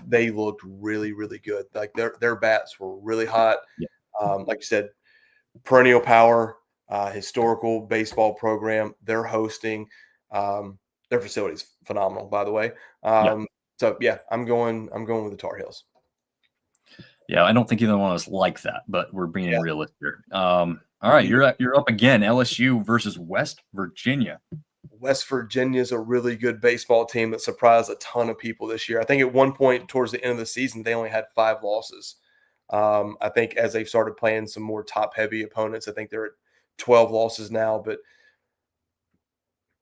They looked really, really good. Like their bats were really hot. Yeah. Like you said, perennial power, historical baseball program. They're hosting. Their facility's phenomenal, by the way. So yeah, I'm going with the Tar Heels. Yeah, I don't think either one of us like that, but we're being realistic here. All right, you're up again. LSU versus West Virginia. West Virginia is a really good baseball team that surprised a ton of people this year. I think at one point towards the end of the season, they only had 5 losses. I think as they've started playing some more top-heavy opponents, I think they're at 12 losses now. But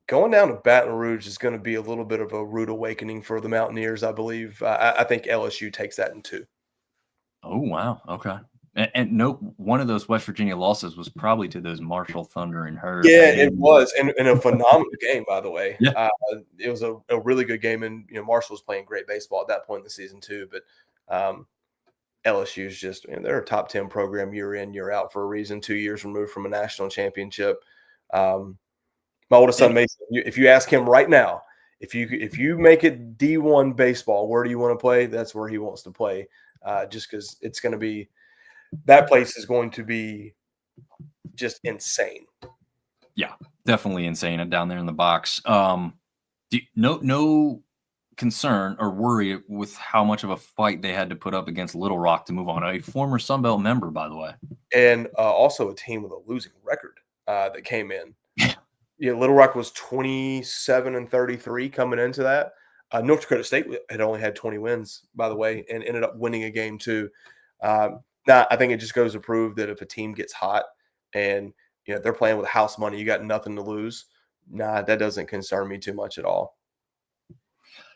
going down to Baton Rouge is going to be a little bit of a rude awakening for the Mountaineers, I believe. I think LSU takes that in 2. Oh, wow. Okay. And no, one of those West Virginia losses was probably to those Marshall Thunder and Herd. Yeah, it was. And a phenomenal game, by the way. Yeah. It was a really good game. And, Marshall was playing great baseball at that point in the season too. But LSU is just, they're a top 10 program year in, year out for a reason, 2 years removed from a national championship. My oldest son Mason. If you ask him right now, if you make it D1 baseball, where do you want to play? That's where he wants to play. Just because it's going to be that place is going to be just insane. Yeah, definitely insane down there in the box. No concern or worry with how much of a fight they had to put up against Little Rock to move on. A former Sun Belt member, by the way, and also a team with a losing record that came in. Yeah, Little Rock was 27-33 coming into that. North Dakota State had only had 20 wins, by the way, and ended up winning a game too. Now, I think it just goes to prove that if a team gets hot and they're playing with house money, you got nothing to lose. Nah, that doesn't concern me too much at all.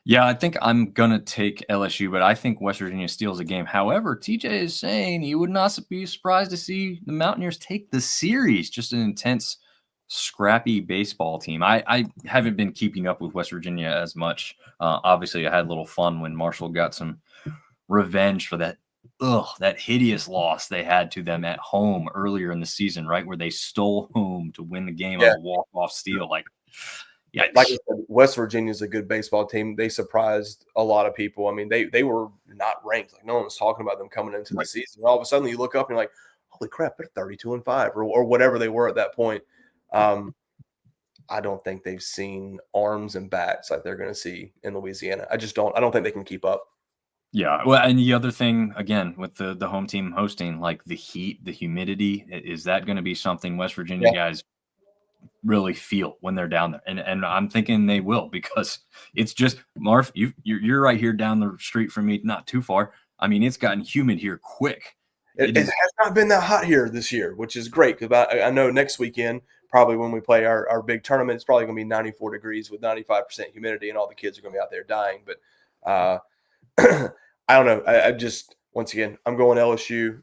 Yeah, I think I'm gonna take LSU, but I think West Virginia steals a game. However, TJ is saying he would not be surprised to see the Mountaineers take the series. Just an intense, scrappy baseball team. I haven't been keeping up with West Virginia as much. Obviously, I had a little fun when Marshall got some revenge for that hideous loss they had to them at home earlier in the season, right, where they stole home to win the game on a walk-off steal. Like I said, West Virginia is a good baseball team. They surprised a lot of people. I mean, they were not ranked. Like no one was talking about them coming into the season. And all of a sudden, you look up and you're like, "Holy crap! They're 32-5," or whatever they were at that point. I don't think they've seen arms and bats like they're going to see in Louisiana. I don't think they can keep up. Yeah. Well, and the other thing, again, with the home team hosting, like the heat, the humidity, is that going to be something West Virginia guys really feel when they're down there? And I'm thinking they will, because it's just, Marv, you're right here down the street from me, not too far. I mean, it's gotten humid here quick. It has not been that hot here this year, which is great, because I know next weekend, probably when we play our big tournament, it's probably going to be 94 degrees with 95% humidity, and all the kids are going to be out there dying. But I don't know. I just, once again, I'm going LSU,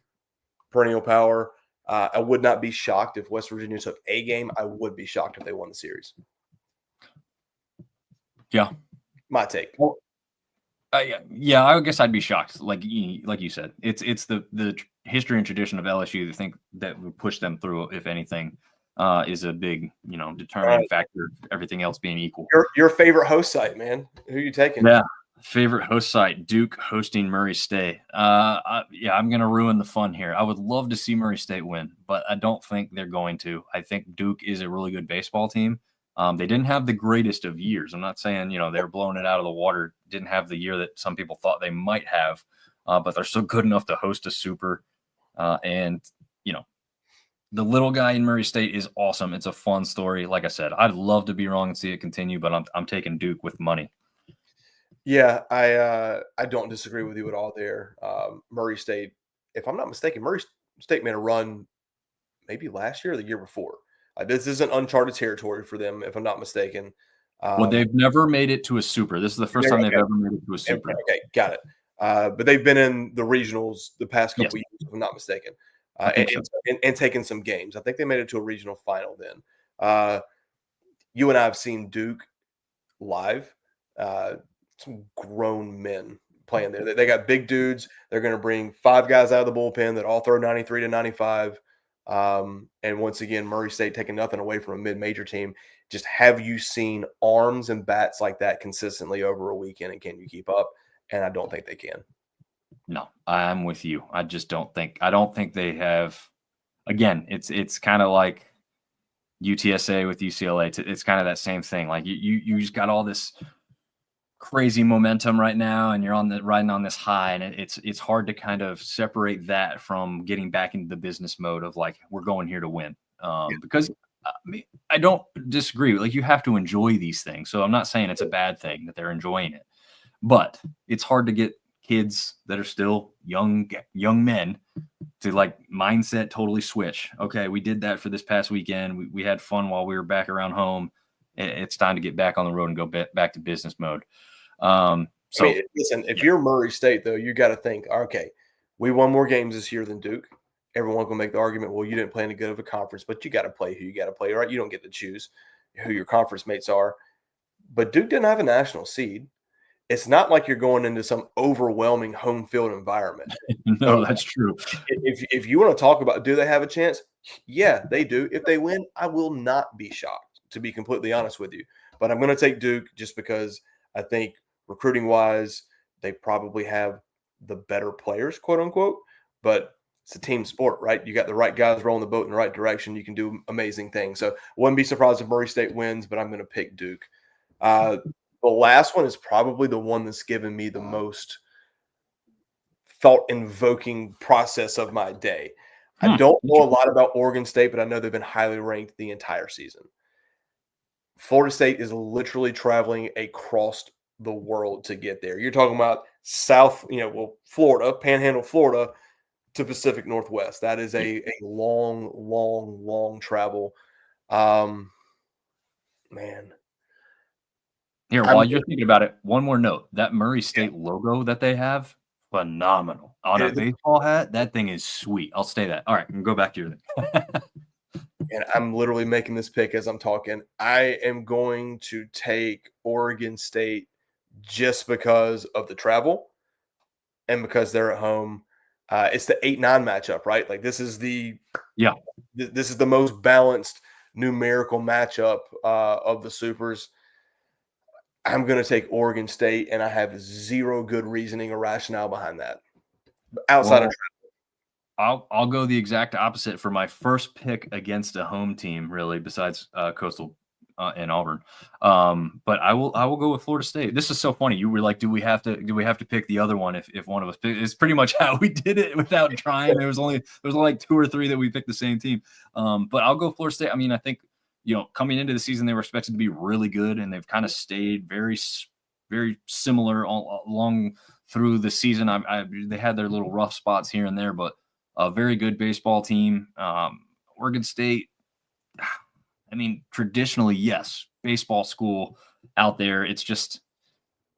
perennial power. I would not be shocked if West Virginia took a game. I would be shocked if they won the series. Yeah. My take. Well, yeah, I guess I'd be shocked. Like you said, it's the history and tradition of LSU to think that would push them through, if anything, is a big, determining factor, everything else being equal. Your favorite host site, man. Who are you taking? Yeah. Favorite host site, Duke hosting Murray State. I'm going to ruin the fun here. I would love to see Murray State win, but I don't think they're going to. I think Duke is a really good baseball team. They didn't have the greatest of years. I'm not saying, they were blowing it out of the water. Didn't have the year that some people thought they might have, but they're still good enough to host a super. And the little guy in Murray State is awesome. It's a fun story. Like I said, I'd love to be wrong and see it continue, but I'm taking Duke with money. Yeah, I don't disagree with you at all there. Murray State, if I'm not mistaken, Murray State made a run maybe last year or the year before. This isn't uncharted territory for them, if I'm not mistaken. Well, they've never made it to a super. This is the first time they've ever made it to a super. Okay, got it. But they've been in the regionals the past couple years, if I'm not mistaken, and taken some games. I think they made it to a regional final then. You and I have seen Duke live. Some grown men playing there. They got big dudes. They're going to bring 5 guys out of the bullpen that all throw 93 to 95. And once again, Murray State taking nothing away from a mid-major team. Just have you seen arms and bats like that consistently over a weekend, and can you keep up? And I don't think they can. No, I'm with you. I don't think they have. Again, it's kind of like UTSA with UCLA. It's kind of that same thing. Like you just got all this crazy momentum right now, and you're riding on this high, and it's hard to kind of separate that from getting back into the business mode of like, we're going here to win. Because I don't disagree. Like, you have to enjoy these things. So I'm not saying it's a bad thing that they're enjoying it, but it's hard to get kids that are still young men to like mindset totally switch. Okay, we did that for this past weekend. We had fun while we were back around home. It's time to get back on the road and go back to business mode. Listen, if you're Murray State, though, you got to think, okay, we won more games this year than Duke. Everyone's going to make the argument, well, you didn't play in a good of a conference, but you got to play who you got to play, right? You don't get to choose who your conference mates are. But Duke didn't have a national seed. It's not like you're going into some overwhelming home field environment. No, that's true. If you want to talk about, do they have a chance? Yeah, they do. If they win, I will not be shocked. to be completely honest with you. But I'm going to take Duke just because I think recruiting wise, they probably have the better players, quote unquote. But it's a team sport, right? You got the right guys rolling the boat in the right direction. You can do amazing things. So wouldn't be surprised if Murray State wins, but I'm going to pick Duke. The last one is probably the one that's given me the most thought-invoking process of my day. I don't know a lot about Oregon State, but I know they've been highly ranked the entire season. Florida State is literally traveling across the world to get there. You're talking about Florida, Panhandle, Florida, to Pacific Northwest. That is a long, long, long travel. Man. Here, while you're thinking about it, one more note. That Murray State logo that they have, phenomenal. On a baseball hat, that thing is sweet. I'll stay that. All right, go back to your thing. And I'm literally making this pick as I'm talking. I am going to take Oregon State just because of the travel and because they're at home. It's the 8-9 matchup, right? Like this is the most balanced numerical matchup of the Supers. I'm going to take Oregon State, and I have zero good reasoning or rationale behind that outside of travel. I'll go the exact opposite for my first pick against a home team, really, besides Coastal and Auburn. But I will go with Florida State. This is so funny. You were like, do we have to pick the other one if one of us picked? It's pretty much how we did it without trying. There was only like 2 or 3 that we picked the same team. But I'll go Florida State. I mean, I think coming into the season they were expected to be really good, and they've kind of stayed very, very similar all along through the season. They had their little rough spots here and there, but a very good baseball team. Oregon State, I mean, traditionally, yes, baseball school out there. It's just,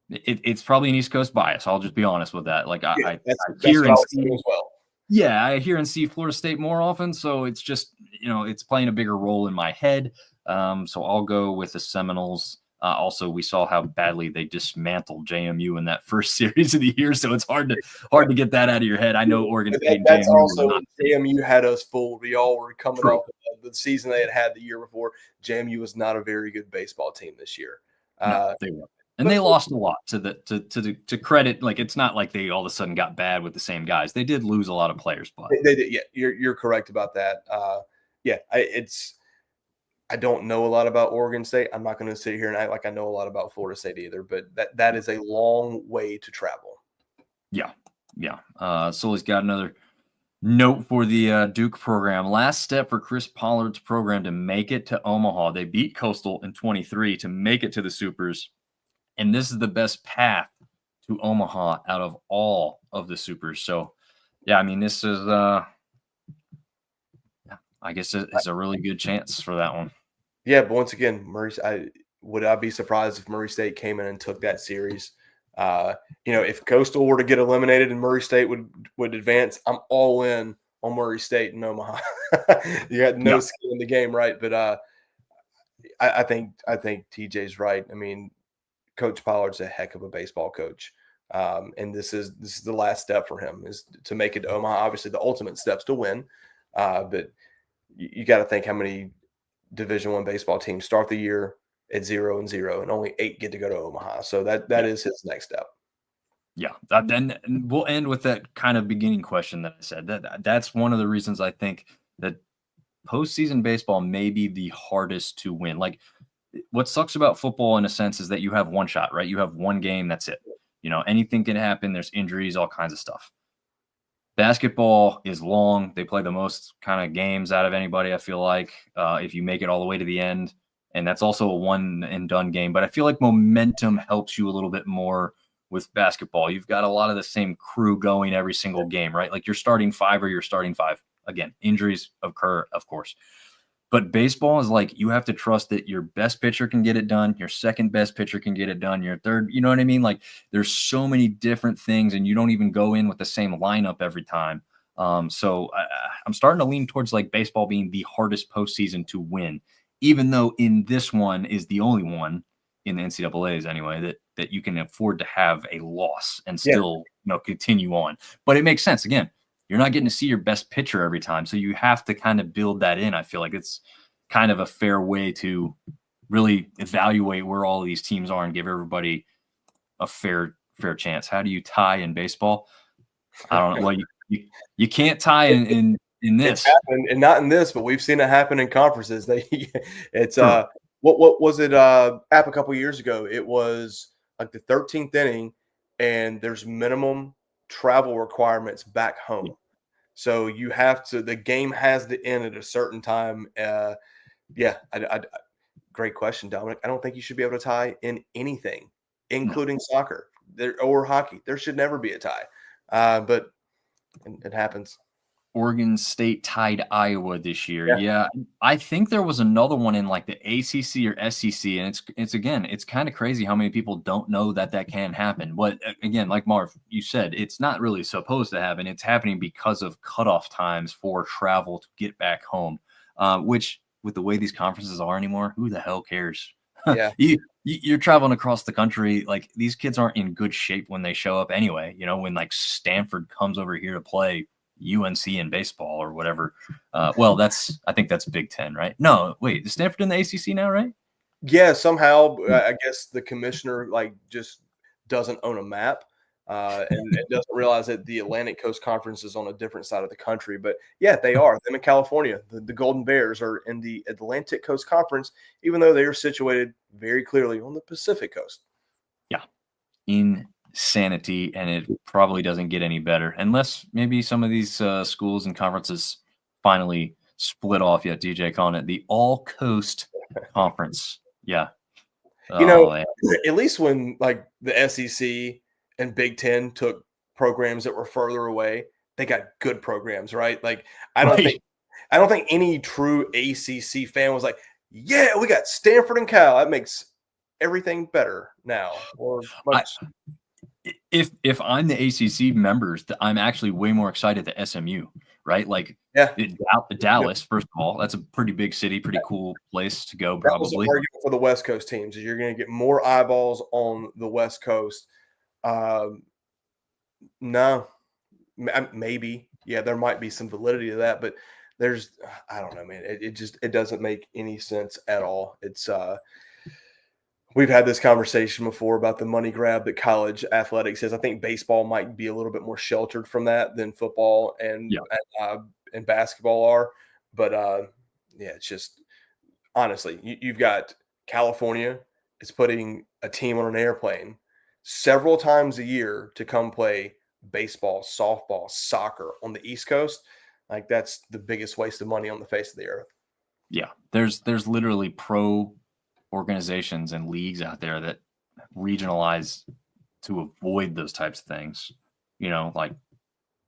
it's probably an East Coast bias. I'll just be honest with that. Like I hear and see as well. Yeah, I hear and see Florida State more often, so it's just it's playing a bigger role in my head. So I'll go with the Seminoles. Also, we saw how badly they dismantled JMU in that first series of the year, so it's hard to get that out of your head. I know Oregon State. That's also JMU had us fooled. We all were coming off of the season they had the year before. JMU was not a very good baseball team this year. No, they weren't. And they lost a lot to credit. Like it's not like they all of a sudden got bad with the same guys. They did lose a lot of players, but they did. Yeah, you're correct about that. I don't know a lot about Oregon State. I'm not going to sit here and act like I know a lot about Florida State either, but that is a long way to travel. Yeah. Sully's got another note for the Duke program. Last step for Chris Pollard's program to make it to Omaha. They beat Coastal in 23 to make it to the Supers, and this is the best path to Omaha out of all of the Supers. So, yeah, I mean, this is I guess it's a really good chance for that one. Yeah, but once again, would I be surprised if Murray State came in and took that series? If Coastal were to get eliminated and Murray State would advance, I'm all in on Murray State and Omaha. You got no skin in the game, right? But I think TJ's right. I mean, Coach Pollard's a heck of a baseball coach, and this is the last step for him is to make it to Omaha. Obviously, the ultimate step's to win, but you got to think how many Division I baseball teams start the year at 0-0, and only 8 get to go to Omaha. So that is his next step. Yeah. Then we'll end with that kind of beginning question that I said. That's one of the reasons I think that postseason baseball may be the hardest to win. Like what sucks about football in a sense is that you have one shot, right? You have one game. That's it. Anything can happen. There's injuries, all kinds of stuff. Basketball is long. They play the most kind of games out of anybody, I feel like, if you make it all the way to the end. And that's also a one-and-done game. But I feel like momentum helps you a little bit more with basketball. You've got a lot of the same crew going every single game, right? Like you're starting 5 or you're starting 5. Again, injuries occur, of course. But baseball is like you have to trust that your best pitcher can get it done, your second best pitcher can get it done, your third, you know what I mean? Like there's so many different things, and you don't even go in with the same lineup every time. So I'm starting to lean towards like baseball being the hardest postseason to win, even though in this one is the only one in the NCAAs anyway that you can afford to have a loss and still continue on. But it makes sense. Again, you're not getting to see your best pitcher every time. So you have to kind of build that in. I feel like it's kind of a fair way to really evaluate where all of these teams are and give everybody a fair chance. How do you tie in baseball? I don't know. Well, you can't tie in It's this. happened, and not in this, but we've seen it happen in conferences. It's True. what was it? App a couple years ago. It was like the 13th inning, and there's minimum travel requirements back home. So you have to. The game has to end at a certain time. Yeah, great question, Dominic. I don't think you should be able to tie in anything, including soccer or hockey. There should never be a tie, but it happens. Oregon State tied Iowa this year. Yeah. Yeah, I think there was another one in like the ACC or SEC, and it's kind of crazy how many people don't know that can happen. But again, like Marv, you said, it's not really supposed to happen. It's happening because of cutoff times for travel to get back home. Which, with the way these conferences are anymore, who the hell cares? Yeah. You're traveling across the country. Like, these kids aren't in good shape when they show up anyway. You know, when like Stanford comes over here to play UNC in baseball or whatever. Well, I think that's Big Ten, right? No, wait, is Stanford in the ACC now, right? Yeah, somehow I guess the commissioner just doesn't own a map and doesn't realize that the Atlantic Coast Conference is on a different side of the country. But yeah, they are. Them in California, the Golden Bears are in the Atlantic Coast Conference, even though they are situated very clearly on the Pacific Coast. Yeah, insanity, and it probably doesn't get any better unless maybe some of these schools and conferences finally split off. Yeah, DJ calling it the All Coast Conference. Yeah, at least when like the SEC and Big Ten took programs that were further away, they got good programs, right? Like I don't think any true ACC fan was like, yeah, we got Stanford and Cal. That makes everything better now. Or much. If I'm the ACC members, I'm actually way more excited to SMU, right? Like, Dallas, first of all, that's a pretty big city, pretty cool place to go. Probably. That was the argument for the West Coast teams is you're going to get more eyeballs on the West Coast. No, maybe, yeah, there might be some validity to that, but I don't know, man. It doesn't make any sense at all. It's we've had this conversation before about the money grab that college athletics is. I think baseball might be a little bit more sheltered from that than football and basketball are. But yeah, it's just honestly, you've got California is putting a team on an airplane several times a year to come play baseball, softball, soccer on the East Coast. Like, that's the biggest waste of money on the face of the earth. Yeah, there's literally pro organizations and leagues out there that regionalize to avoid those types of things. You know, like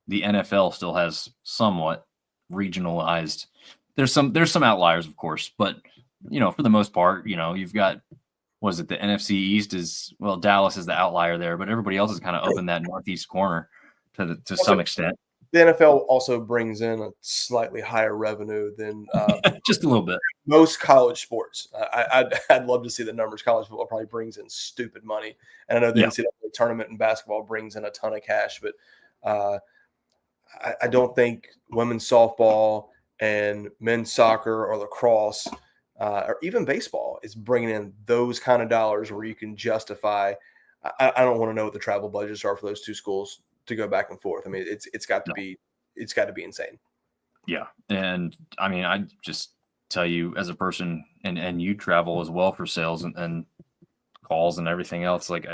the NFL still has somewhat regionalized. There's some outliers, of course, but you know, for the most part, you know, you've got, was it the NFC East is, well, Dallas is the outlier there, but everybody else is kind of up in that northeast corner to some extent. The NFL also brings in a slightly higher revenue than just a little bit. Most college sports. I'd love to see the numbers. College football probably brings in stupid money, and I know the NCAA tournament in basketball brings in a ton of cash, but I don't think women's softball and men's soccer or lacrosse or even baseball is bringing in those kind of dollars where you can justify. I don't want to know what the travel budgets are for those two schools to go back and forth. I mean, it's got to be insane. Yeah, and I mean, I just tell you as a person, and you travel as well for sales and calls and everything else. Like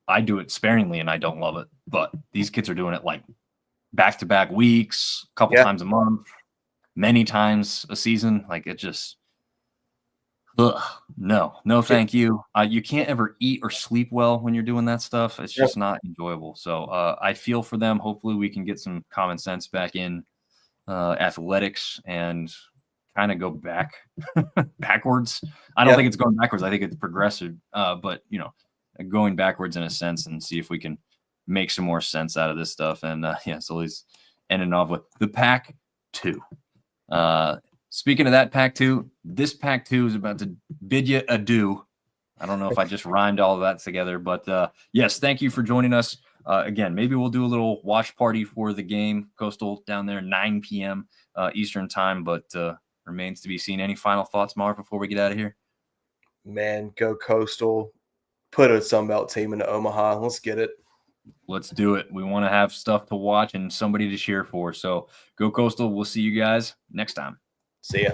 I do it sparingly, and I don't love it. But these kids are doing it like back-to-back weeks, a couple times a month, many times a season. Like, it just, no, thank you. You can't ever eat or sleep well when you're doing that stuff. It's just not enjoyable. So I feel for them. Hopefully we can get some common sense back in athletics and kind of go backwards. I don't think it's going backwards. I think it's progressive, but you know, going backwards in a sense, and see if we can make some more sense out of this stuff. And so he's ending off with the Pac-2. Speaking of that Pac-2, this Pac-2 is about to bid you adieu. I don't know if I just rhymed all of that together, but yes, thank you for joining us. Again, maybe we'll do a little watch party for the game. Coastal down there, 9 p.m. Eastern time, but remains to be seen. Any final thoughts, Marv, before we get out of here? Man, go Coastal. Put a Sunbelt team into Omaha. Let's get it. Let's do it. We want to have stuff to watch and somebody to cheer for. So go Coastal. We'll see you guys next time. See ya.